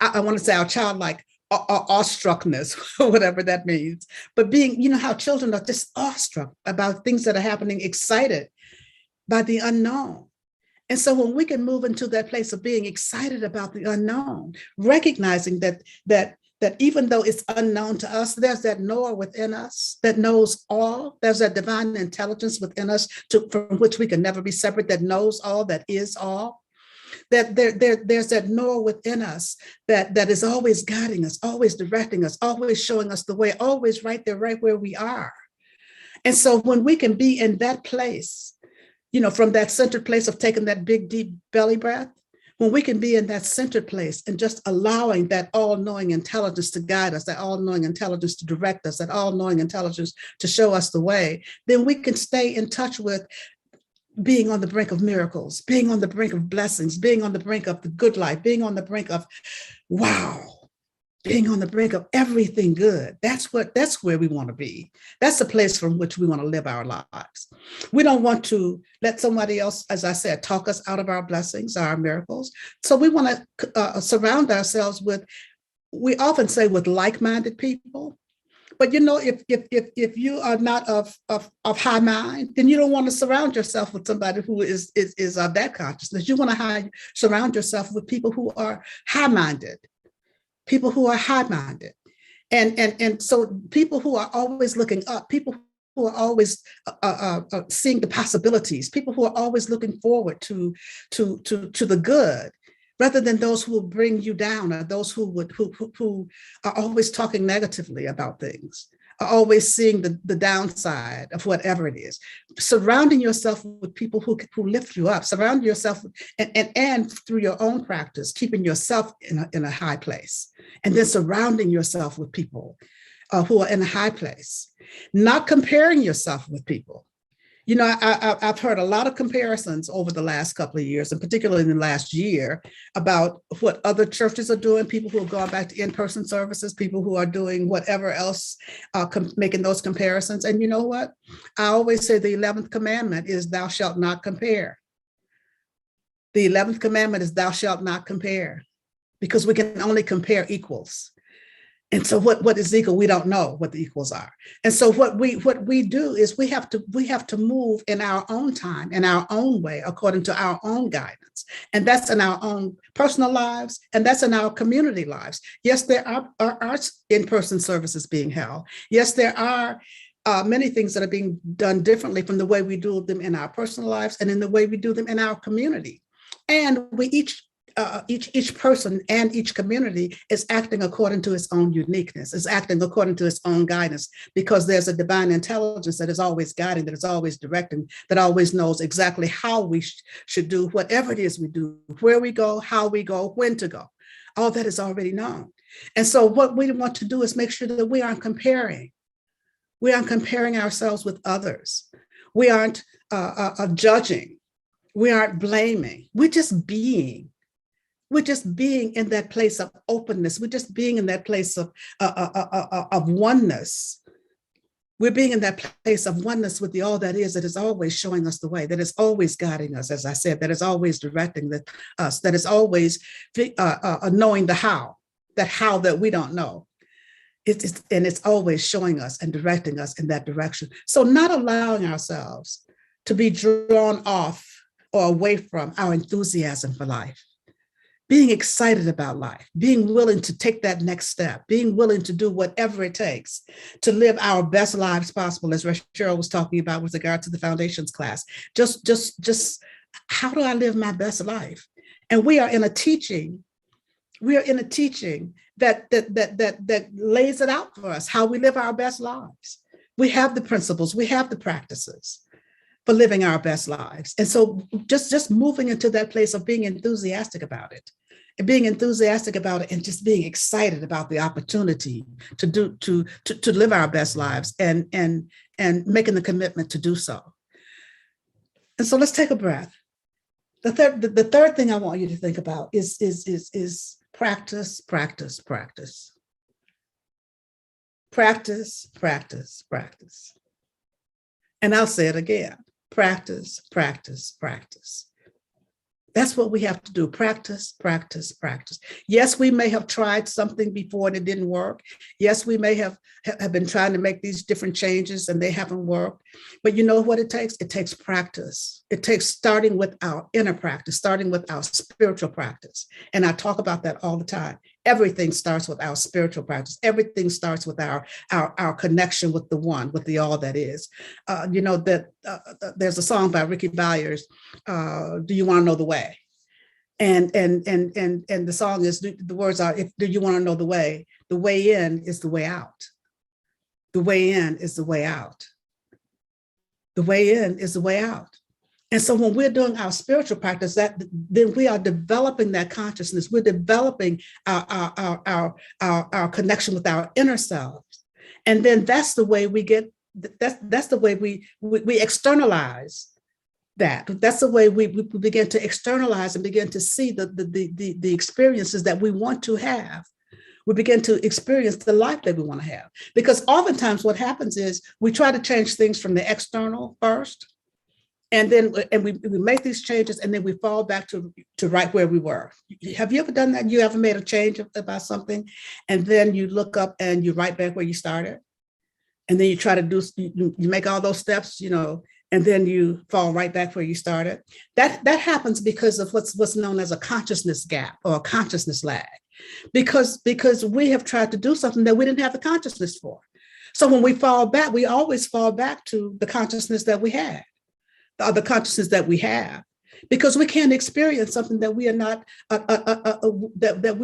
[SPEAKER 4] I want to say our childlike awestruckness, whatever that means. But being, how children are just awestruck about things that are happening, excited by the unknown. And so when we can move into that place of being excited about the unknown, recognizing that even though it's unknown to us, there's that knower within us that knows all. There's that divine intelligence within us from which we can never be separate, that knows all, that is all. That there's that knower within us that is always guiding us, always directing us, always showing us the way, always right there, right where we are. And so when we can be in that place, from that centered place of taking that big, deep belly breath, when we can be in that centered place and just allowing that all-knowing intelligence to guide us, that all-knowing intelligence to direct us, that all-knowing intelligence to show us the way, then we can stay in touch with being on the brink of miracles, being on the brink of blessings, being on the brink of the good life, being on the brink of, wow, being on the brink of everything good. That's where we want to be. That's the place from which we want to live our lives. We don't want to let somebody else, as I said, talk us out of our blessings, our miracles. So we want to surround ourselves with, we often say, with like-minded people. But if you are not of high mind, then you don't want to surround yourself with somebody who is of that consciousness. You want to surround yourself with people who are high-minded. People who are high-minded. And so people who are always looking up, people who are always seeing the possibilities, people who are always looking forward to the good, rather than those who will bring you down, or those who are always talking negatively about things. are always seeing the downside of whatever it is. Surrounding yourself with people who lift you up, surround yourself and through your own practice, keeping yourself in a high place, and then surrounding yourself with people who are in a high place, not comparing yourself with people. You know, I've heard a lot of comparisons over the last couple of years, and particularly in the last year, about what other churches are doing, people who are going back to in-person services, people who are doing whatever else, making those comparisons. And you know what? I always say the 11th commandment is thou shalt not compare. The 11th commandment is thou shalt not compare, because we can only compare equals. And so what is equal? We don't know what the equals are. And so what we do is we have to move in our own time, in our own way, according to our own guidance. And that's in our own personal lives, and that's in our community lives. Yes, there are in-person services being held. Yes, there are many things that are being done differently from the way we do them in our personal lives and in the way we do them in our community. And we each person and each community is acting according to its own uniqueness, is acting according to its own guidance, because there's a divine intelligence that is always guiding, that is always directing, that always knows exactly how we should do whatever it is we do, where we go, how we go, when to go. All that is already known. And so what we want to do is make sure that we aren't comparing. We aren't comparing ourselves with others. We aren't judging. We aren't blaming. We're just being. We're just being in that place of openness. We're just being in that place of oneness. We're being in that place of oneness with the all that is always showing us the way, that is always guiding us, as I said, that is always directing us, that is always knowing the how, that we don't know. And it's always showing us and directing us in that direction. So not allowing ourselves to be drawn off or away from our enthusiasm for life. Being excited about life, being willing to take that next step, being willing to do whatever it takes to live our best lives possible, as Cheryl was talking about with regard to the foundations class. Just how do I live my best life? And we are in a teaching that lays it out for us, how we live our best lives. We have the principles, we have the practices for living our best lives. And so just moving into that place of being enthusiastic about it, and being enthusiastic about it, and just being excited about the opportunity to live our best lives, and making the commitment to do so. And so let's take a breath. The third thing I want you to think about is practice, practice, practice. Practice, practice, practice. And I'll say it again. Practice, practice, practice. That's what we have to do. Practice, practice, practice. Yes, we may have tried something before and it didn't work. Yes, we may have been trying to make these different changes and they haven't worked. But you know what it takes? It takes practice. It takes starting with our inner practice, starting with our spiritual practice. And I talk about that all the time. Everything starts with our spiritual practice. Everything starts with our connection with the one, with the all that is. There's a song by Ricky Byers, Do You Want to Know the Way? And the song is, the words are, do you want to know the way in is the way out. The way in is the way out. The way in is the way out. And so when we're doing our spiritual practice, then we are developing that consciousness. We're developing our connection with our inner selves. And then that's the way we get, that's the way we externalize that. That's the way we begin to externalize and begin to see the experiences that we want to have. We begin to experience the life that we want to have. Because oftentimes what happens is we try to change things from the external first. And then we make these changes and then we fall back to right where we were. Have you ever done that? You ever made a change about something and then you look up and you're right back where you started? And then you try to you make all those steps, and then you fall right back where you started. That happens because of what's known as a consciousness gap or a consciousness lag. Because we have tried to do something that we didn't have the consciousness for. So when we fall back, we always fall back to the consciousness that we had. The consciousness that we have, because we can't experience something that we are not that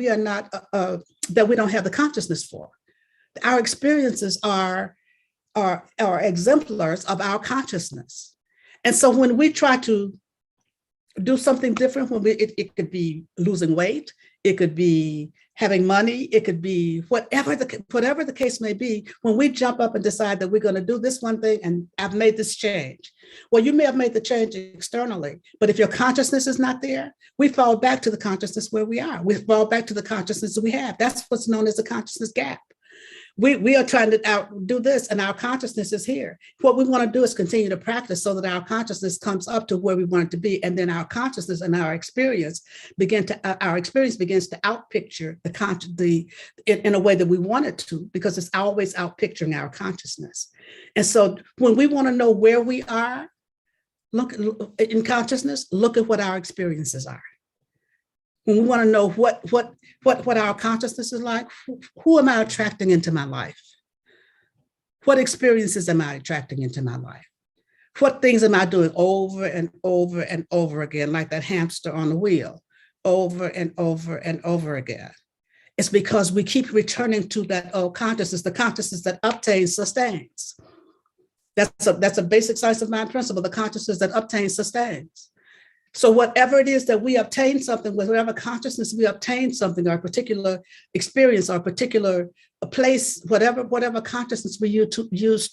[SPEAKER 4] we don't have the consciousness for. Our experiences are are exemplars of our consciousness. And so when we try to do something different, it could be losing weight, it could be having money, it could be whatever the case may be, when we jump up and decide that we're going to do this one thing and I've made this change. Well, you may have made the change externally, but if your consciousness is not there, we fall back to the consciousness where we are. We fall back to the consciousness that we have. That's what's known as the consciousness gap. We are trying to outdo this, and our consciousness is here. What we want to do is continue to practice so that our consciousness comes up to where we want it to be, and then our consciousness and our experience begins to outpicture in a way that we want it to, because it's always outpicturing our consciousness. And so, when we want to know where we are, look in consciousness. Look at what our experiences are. When we want to know what our consciousness is like, who am I attracting into my life? What experiences am I attracting into my life? What things am I doing over and over and over again, like that hamster on the wheel, over and over and over again? It's because we keep returning to that old consciousness, the consciousness that obtains, sustains. That's a basic science of mind principle, the consciousness that obtains, sustains. So whatever it is that we obtain something, with whatever consciousness we obtain something, or a particular experience, or a particular place, whatever consciousness we use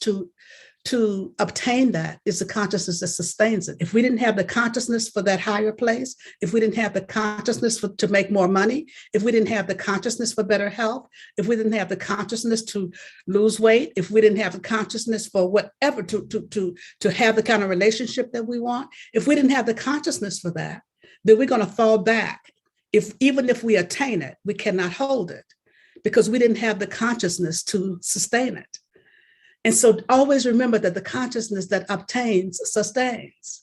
[SPEAKER 4] to obtain that, is the consciousness that sustains it. If we didn't have the consciousness for that higher place, if we didn't have the consciousness to make more money, if we didn't have the consciousness for better health, if we didn't have the consciousness to lose weight, if we didn't have the consciousness for whatever, to have the kind of relationship that we want, if we didn't have the consciousness for that, then we're going to fall back. Even if we attain it, we cannot hold it, because we didn't have the consciousness to sustain it. And so always remember that the consciousness that obtains sustains.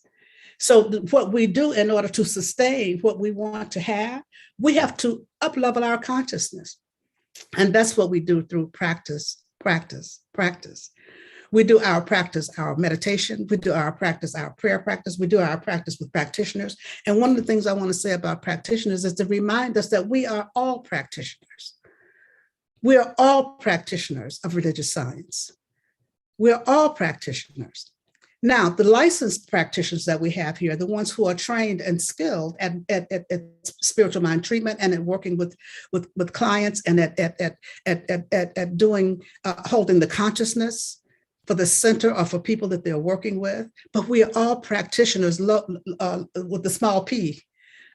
[SPEAKER 4] So what we do in order to sustain what we want to have, we have to up-level our consciousness. And that's what we do through practice. We do our practice, our meditation. We do our practice, our prayer practice. We do our practice with practitioners. And one of the things I want to say about practitioners is to remind us that we are all practitioners. We are all practitioners of religious science. We're all practitioners. Now, the licensed practitioners that we have here, the ones who are trained and skilled at spiritual mind treatment and at working with clients and at doing, holding the consciousness for the center or for people that they're working with. But we are all practitioners with the small p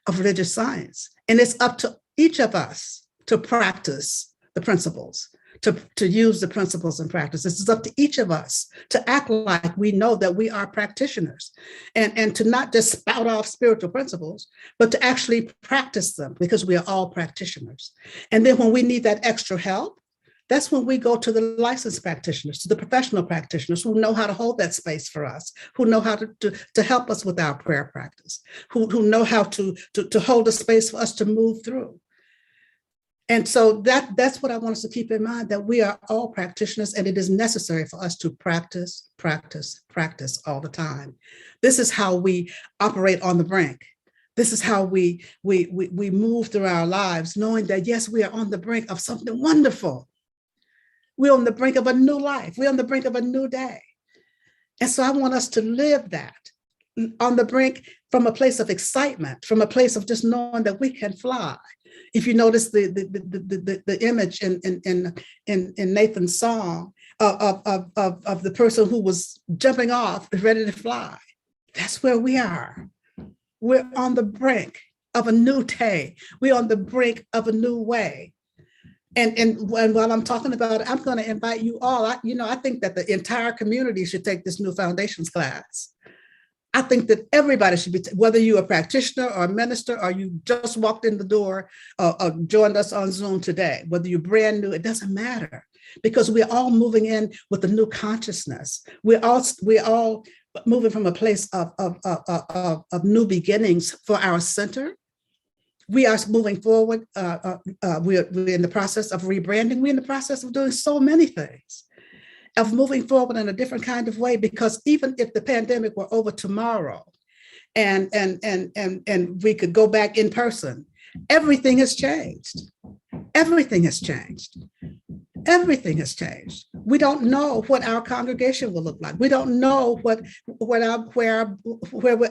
[SPEAKER 4] of religious science. And it's up to each of us to practice the principles, to use the principles and practices. It's up to each of us to act like we know that we are practitioners, and to not just spout off spiritual principles, but to actually practice them, because we are all practitioners. And then when we need that extra help, that's when we go to the licensed practitioners, to the professional practitioners who know how to hold that space for us, who know how to help us with our prayer practice, who know how to hold a space for us to move through. And so that's what I want us to keep in mind, that we are all practitioners, and it is necessary for us to practice all the time. This is how we operate on the brink. This is how we move through our lives, knowing that, yes, we are on the brink of something wonderful. We're on the brink of a new life. We're on the brink of a new day. And so I want us to live that on the brink from a place of excitement, from a place of just knowing that we can fly. If you notice the image in Nathan's song of the person who was jumping off, ready to fly, that's where we are. We're on the brink of a new day. We're on the brink of a new way. And while I'm talking about it, I'm going to invite you all. I think that the entire community should take this new foundations class. I think that everybody should be, whether you're a practitioner or a minister, or you just walked in the door or joined us on Zoom today, whether you're brand new, it doesn't matter, because we're all moving in with a new consciousness. We're all moving from a place of new beginnings for our center. We are moving forward. We're in the process of rebranding. We're in the process of doing so many things, of moving forward in a different kind of way, because even if the pandemic were over tomorrow and we could go back in person, everything has changed. Everything has changed. Everything has changed. We don't know what our congregation will look like. We don't know where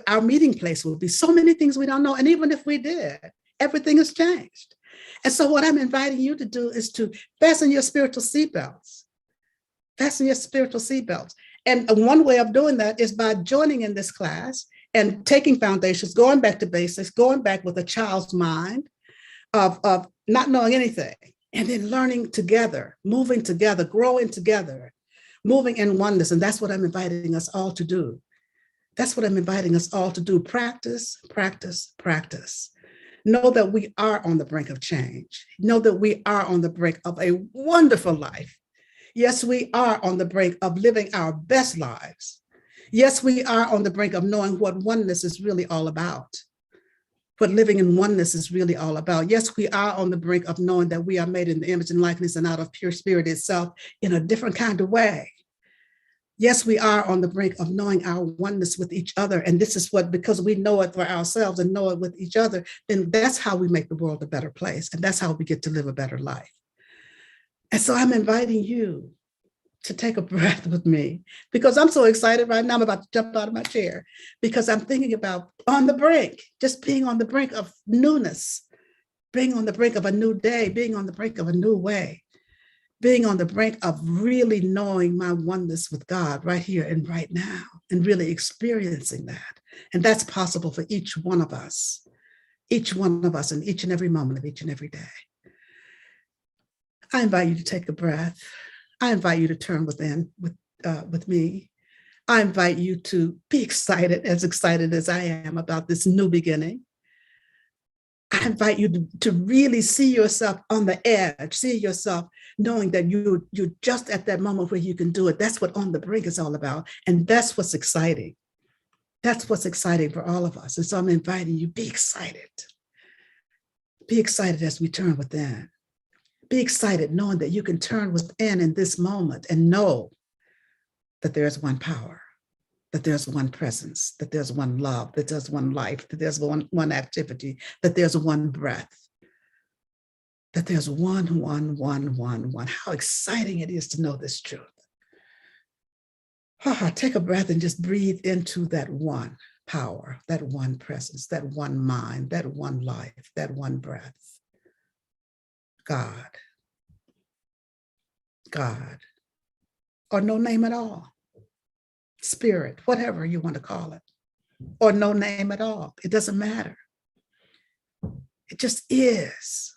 [SPEAKER 4] our meeting place will be. So many things we don't know. And even if we did, everything has changed. And so what I'm inviting you to do is to fasten your spiritual seatbelts. Fasten your spiritual seatbelts. And one way of doing that is by joining in this class and taking foundations, going back to basics, going back with a child's mind of not knowing anything, and then learning together, moving together, growing together, moving in oneness. And that's what I'm inviting us all to do. That's what I'm inviting us all to do. Practice, practice, practice. Know that we are on the brink of change. Know that we are on the brink of a wonderful life. Yes, we are on the brink of living our best lives. Yes, we are on the brink of knowing what oneness is really all about, what living in oneness is really all about. Yes, we are on the brink of knowing that we are made in the image and likeness and out of pure spirit itself in a different kind of way. Yes, we are on the brink of knowing our oneness with each other. And this is what, because we know it for ourselves and know it with each other, then that's how we make the world a better place. And that's how we get to live a better life. And so I'm inviting you to take a breath with me, because I'm so excited right now. I'm about to jump out of my chair because I'm thinking about on the brink, just being on the brink of newness, being on the brink of a new day, being on the brink of a new way, being on the brink of really knowing my oneness with God right here and right now, and really experiencing that. And that's possible for each one of us in each and every moment of each and every day. I invite you to take a breath. I invite you to turn within with me. I invite you to be excited as I am about this new beginning. I invite you to really see yourself on the edge, see yourself knowing that you're just at that moment where you can do it. That's what on the brink is all about. And that's what's exciting. That's what's exciting for all of us. And so I'm inviting you, be excited. Be excited as we turn within. Be excited knowing that you can turn within in this moment and know that there's one power, that there's one presence, that there's one love, that there's one life, that there's one activity, that there's one breath, that there's one. How exciting it is to know this truth. Take a breath and just breathe into that one power, that one presence, that one mind, that one life, that one breath. God, or no name at all. Spirit, whatever you want to call it, or no name at all. It doesn't matter. It just is.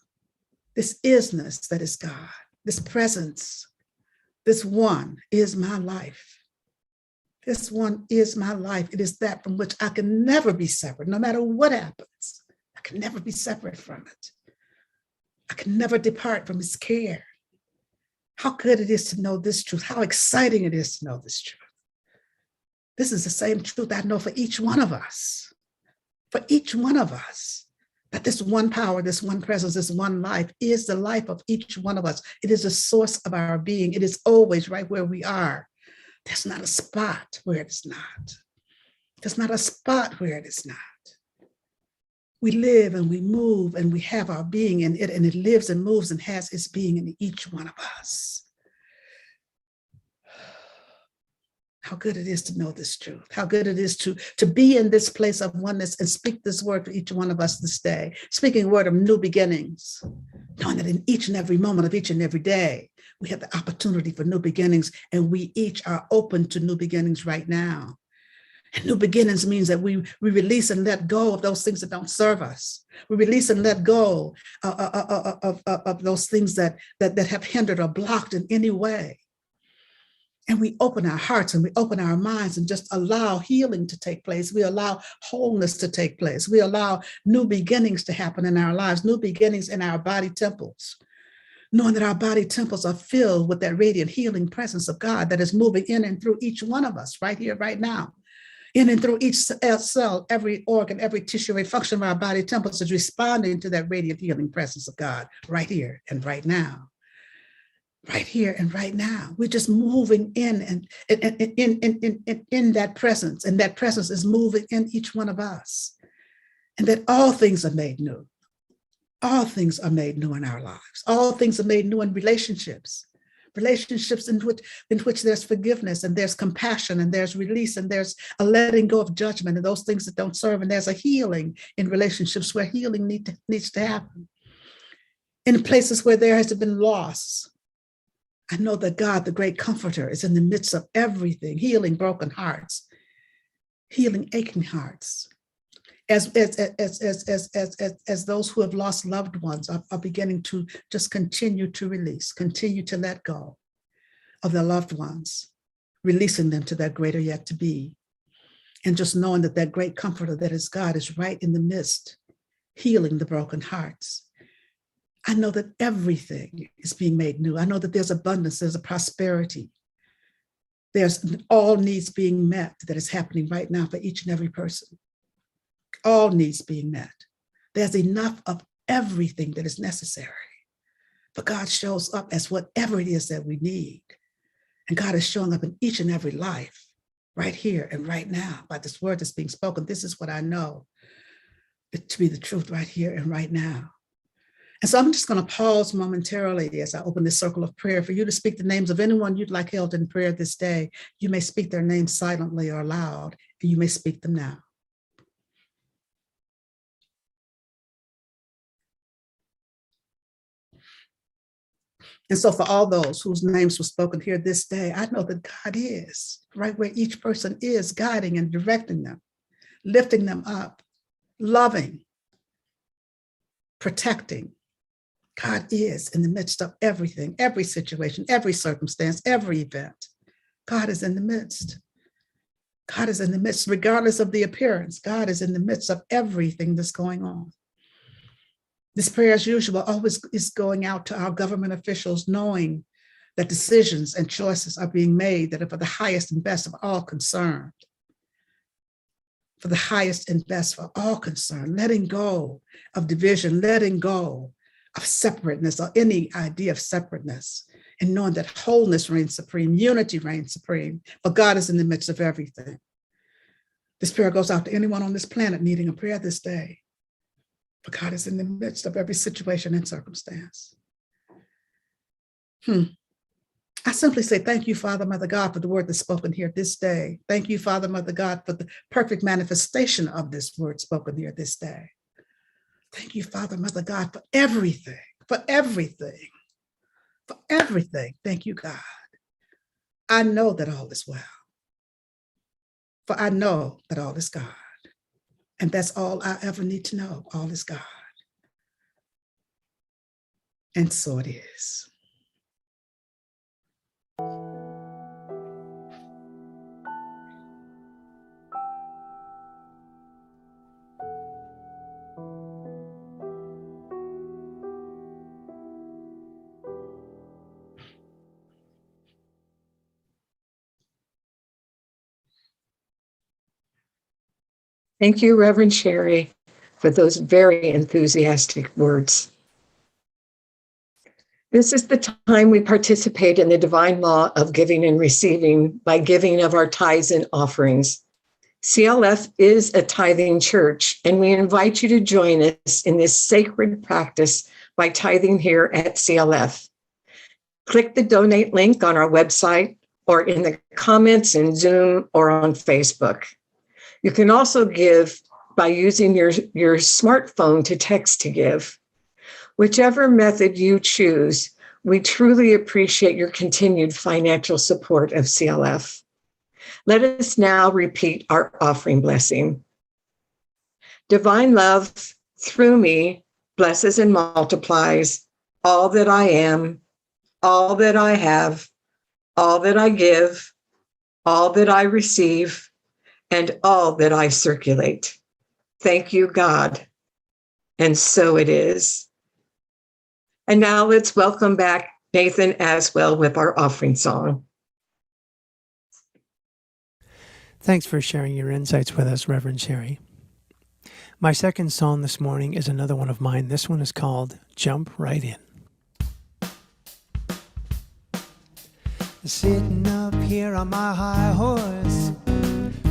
[SPEAKER 4] This isness that is God, this presence, this one is my life. This one is my life. It is that from which I can never be separate, no matter what happens. I can never be separate from it. I can never depart from his care. How good it is to know this truth. How exciting it is to know this truth. This is the same truth I know for each one of us. For each one of us. That this one power, this one presence, this one life is the life of each one of us. It is the source of our being. It is always right where we are. There's not a spot where it is not. There's not a spot where it is not. We live and we move and we have our being in it, and it lives and moves and has its being in each one of us. How good it is to know this truth. How good it is to be in this place of oneness and speak this word for each one of us this day. Speaking a word of new beginnings, knowing that in each and every moment of each and every day, we have the opportunity for new beginnings, and we each are open to new beginnings right now. And new beginnings means that we release and let go of those things that don't serve us. We release and let go of those things that have hindered or blocked in any way. And we open our hearts and we open our minds and just allow healing to take place. We allow wholeness to take place. We allow new beginnings to happen in our lives, new beginnings in our body temples, knowing that our body temples are filled with that radiant healing presence of God that is moving in and through each one of us right here, right now. In and through each cell, every organ, every tissue, every function of our body temples is responding to that radiant healing presence of God right here and right now. Right here and right now. We're just moving in and in that presence, and that presence is moving in each one of us. And that all things are made new. All things are made new in our lives. All things are made new in relationships relationships in which there's forgiveness and there's compassion and there's release and there's a letting go of judgment and those things that don't serve. And there's a healing in relationships where healing needs to happen. In places where there has been loss, I know that God, the great comforter, is in the midst of everything, healing broken hearts, healing aching hearts. As those who have lost loved ones are beginning to just continue to release, continue to let go of their loved ones, releasing them to that greater yet to be. And just knowing that that great comforter that is God is right in the midst, healing the broken hearts. I know that everything is being made new. I know that there's abundance, there's a prosperity. There's all needs being met that is happening right now for each and every person. All needs being met. There's enough of everything that is necessary. But God shows up as whatever it is that we need. And God is showing up in each and every life, right here and right now, by this word that's being spoken. This is what I know it to be the truth right here and right now. And so I'm just going to pause momentarily as I open this circle of prayer for you to speak the names of anyone you'd like held in prayer this day. You may speak their names silently or aloud, and you may speak them now. And so for all those whose names were spoken here this day, I know that God is right where each person is, guiding and directing them, lifting them up, loving, protecting. God is in the midst of everything, every situation, every circumstance, every event. God is in the midst. God is in the midst, regardless of the appearance. God is in the midst of everything that's going on. This prayer, as usual, always is going out to our government officials, knowing that decisions and choices are being made that are for the highest and best of all concerned. For the highest and best for all concerned, letting go of division, letting go of separateness or any idea of separateness, and knowing that wholeness reigns supreme, unity reigns supreme, but God is in the midst of everything. This prayer goes out to anyone on this planet needing a prayer this day. But God is in the midst of every situation and circumstance. I simply say, thank you, Father, Mother God, for the word that's spoken here this day. Thank you, Father, Mother God, for the perfect manifestation of this word spoken here this day. Thank you, Father, Mother God, for everything, for everything, for everything. Thank you, God. I know that all is well, for I know that all is God. And that's all I ever need to know. All is God. And so it is.
[SPEAKER 2] Thank you, Reverend Sherry, for those very enthusiastic words. This is the time we participate in the divine law of giving and receiving by giving of our tithes and offerings. CLF is a tithing church, and we invite you to join us in this sacred practice by tithing here at CLF. Click the donate link on our website or in the comments in Zoom or on Facebook. You can also give by using your smartphone to text to give. Whichever method you choose, we truly appreciate your continued financial support of CLF. Let us now repeat our offering blessing. Divine love, through me, blesses and multiplies all that I am, all that I have, all that I give, all that I receive, and all that I circulate. Thank you, God. And so it is. And now let's welcome back Nathen Aswell with our offering song.
[SPEAKER 8] Thanks for sharing your insights with us, Reverend Sherry. My second song this morning is another one of mine. This one is called Jump Right In. Sitting up here on my high horse,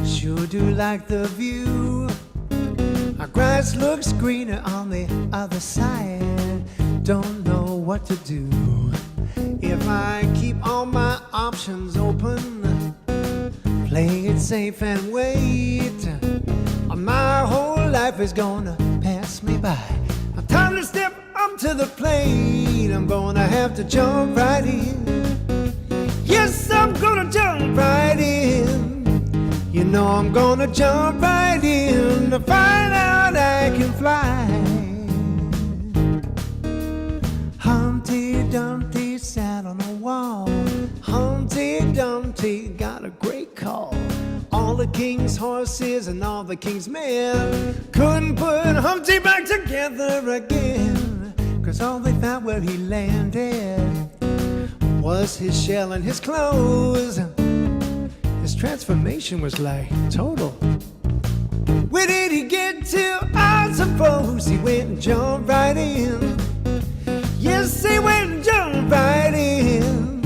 [SPEAKER 8] sure do like the view. Our grass looks greener on the other side. Don't know what to do.
[SPEAKER 9] if I keep all my options open, play it safe and wait, my whole life is gonna pass me by. Time to step up to the plate, I'm gonna have to jump right in. Yes, I'm gonna jump right in. You know I'm gonna jump right in to find out I can fly. Humpty Dumpty sat on a wall. Humpty Dumpty got a great call. All the king's horses and all the king's men couldn't put Humpty back together again, 'cause all they found where he landed was his shell and his clothes. His transformation was like total. Where did he get to? I suppose he went and jumped right in. Yes, he went and jumped right in.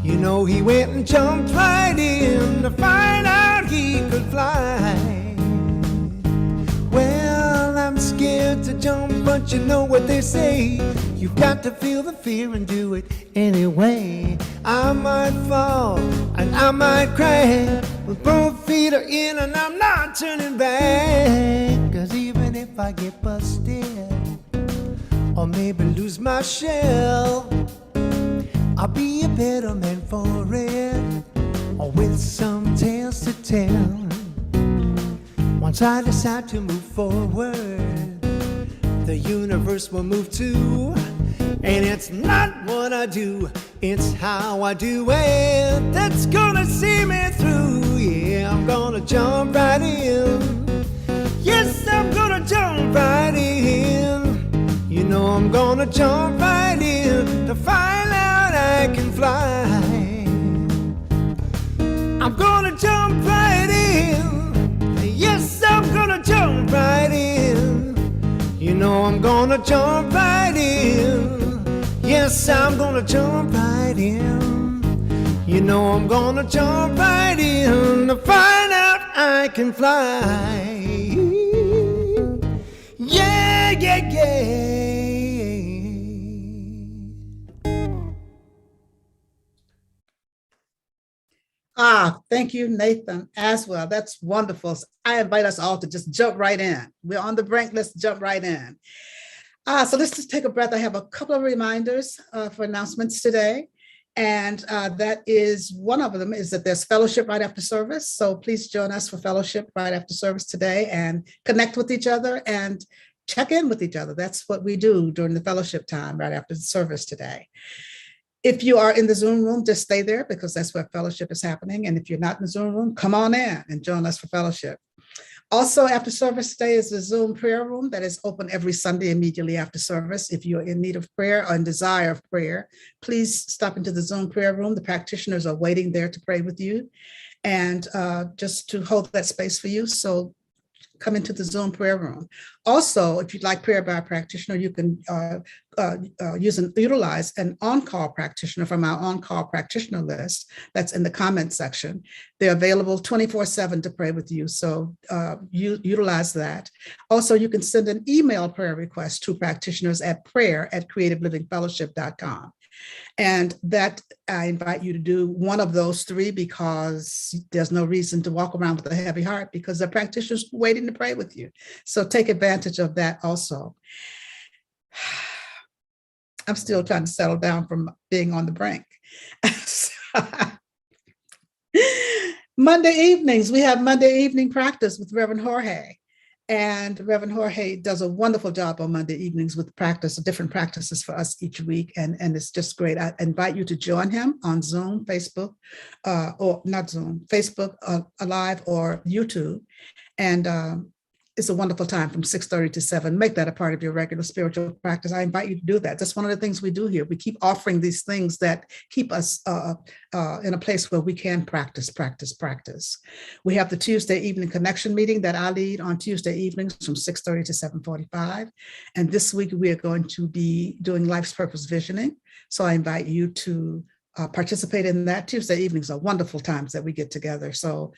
[SPEAKER 9] You know he went and jumped right in to find out he could fly. Well, I'm scared to jump, but you know what they say. You've got to feel the fear and do it anyway. I might fall and I might crash, but both feet are in and I'm not turning back. 'Cause even if I get busted or maybe lose my shell, I'll be a better man for it, or with some tales to tell. Once I decide to move forward, the universe will move too. And it's not what I do, it's how I do it that's gonna see me through. Yeah, I'm gonna jump right in. Yes, I'm gonna jump right in. You know I'm gonna jump right in to find out I can fly. I'm gonna jump right in. Yes, I'm gonna jump right in. You know I'm gonna jump right in. Yes, I'm gonna jump right in. You know I'm gonna jump right in to find out I can fly. Yeah, yeah, yeah.
[SPEAKER 4] Thank you, Nathen Aswell. That's wonderful. I invite us all to just jump right in. We're on the brink. Let's jump right in. So let's just take a breath. I have a couple of reminders for announcements today. And that is, one of them is that there's fellowship right after service. So please join us for fellowship right after service today and connect with each other and check in with each other. That's what we do during the fellowship time right after the service today. If you are in the Zoom room, just stay there because that's where fellowship is happening. And if you're not in the Zoom room, come on in and join us for fellowship. Also, after service today is the Zoom prayer room that is open every Sunday immediately after service. If you're in need of prayer or in desire of prayer, please stop into the Zoom prayer room. The practitioners are waiting there to pray with you and just to hold that space for you. So come into the Zoom prayer room. Also, if you'd like prayer by a practitioner, you can utilize an on-call practitioner from our on-call practitioner list that's in the comment section. They're available 24/7 to pray with you, so you utilize that. Also, you can send an email prayer request to practitioners at prayer@creativelivingfellowship.com. And that I invite you to do one of those three because there's no reason to walk around with a heavy heart because the practitioners are waiting to pray with you. So take advantage of that also. I'm still trying to settle down from being on the brink. Monday evenings, we have Monday evening practice with Reverend Jorge. And Reverend Jorge does a wonderful job on Monday evenings with practice, different practices for us each week. And it's just great. I invite you to join him on Zoom, Facebook, or not Zoom, Facebook Live or YouTube. And it's a wonderful time from 6:30 to 7. Make that a part of your regular spiritual practice. I invite you to do that. That's one of the things we do here. We keep offering these things that keep us in a place where we can practice. We have the Tuesday evening connection meeting that I lead on Tuesday evenings from 6:30 to 7:45. And this week we are going to be doing life's purpose visioning. So I invite you to participate in that. Tuesday evenings are wonderful times that we get together. So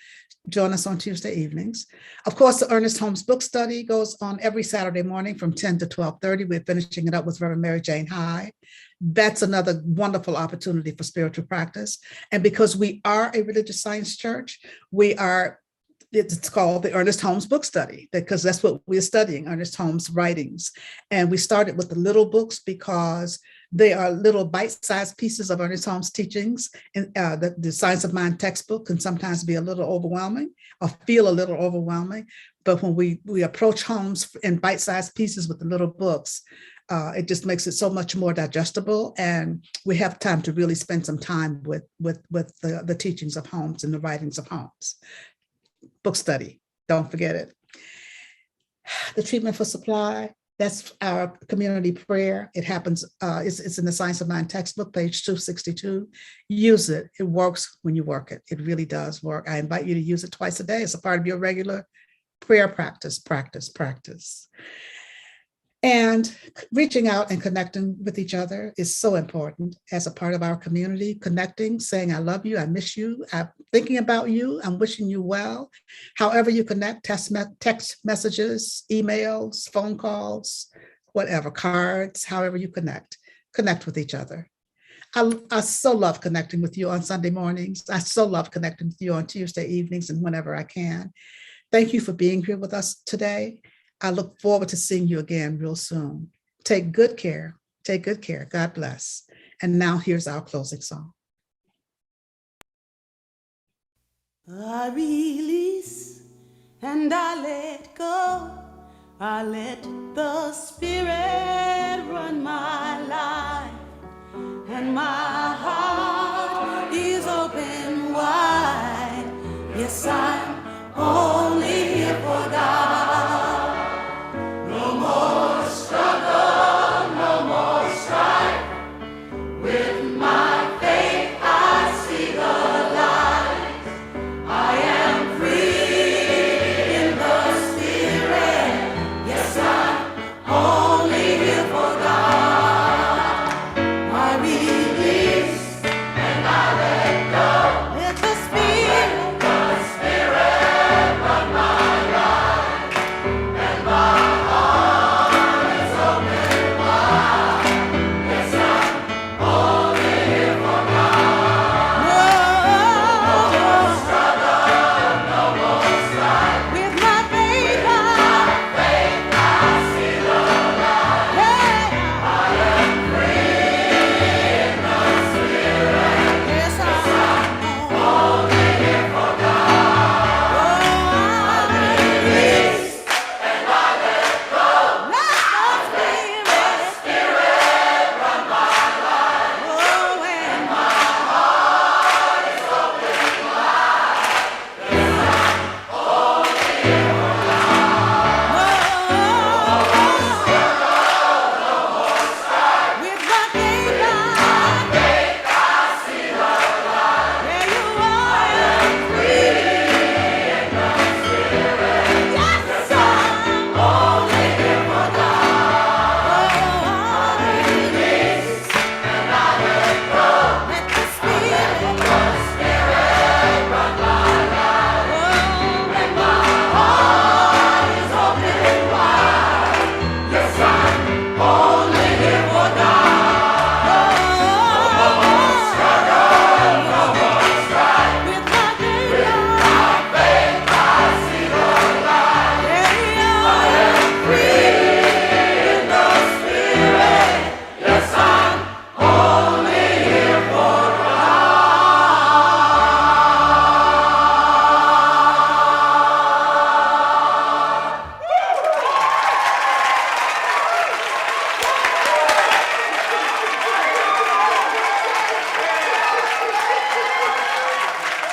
[SPEAKER 4] join us on Tuesday evenings. Of course, the Ernest Holmes book study goes on every Saturday morning from 10 to 12:30. We're finishing it up with Reverend Mary Jane High. That's another wonderful opportunity for spiritual practice. And because we are a religious science church, it's called the Ernest Holmes Book Study, because that's what we're studying, Ernest Holmes' writings. And we started with the little books because they are little bite-sized pieces of Ernest Holmes' teachings. And the Science of Mind textbook can sometimes be a little overwhelming or feel a little overwhelming. But when we approach Holmes in bite-sized pieces with the little books, it just makes it so much more digestible. And we have time to really spend some time with the teachings of Holmes and the writings of Holmes. Book study, don't forget it. The treatment for supply, that's our community prayer. It happens, it's in the Science of Mind textbook, page 262. Use it. It works when you work it. It really does work. I invite you to use it twice a day as a part of your regular prayer practice. And reaching out and connecting with each other is so important as a part of our community. Connecting, saying, I love you, I miss you, I'm thinking about you, I'm wishing you well. However you connect, text messages, emails, phone calls, whatever, cards, however you connect with each other. I so love connecting with you on Sunday mornings. I so love connecting with you on Tuesday evenings and whenever I can. Thank you for being here with us today. I look forward to seeing you again real soon. Take good care. Take good care. God bless. And now here's our closing song.
[SPEAKER 3] I release and I let go. I let the Spirit run my life and my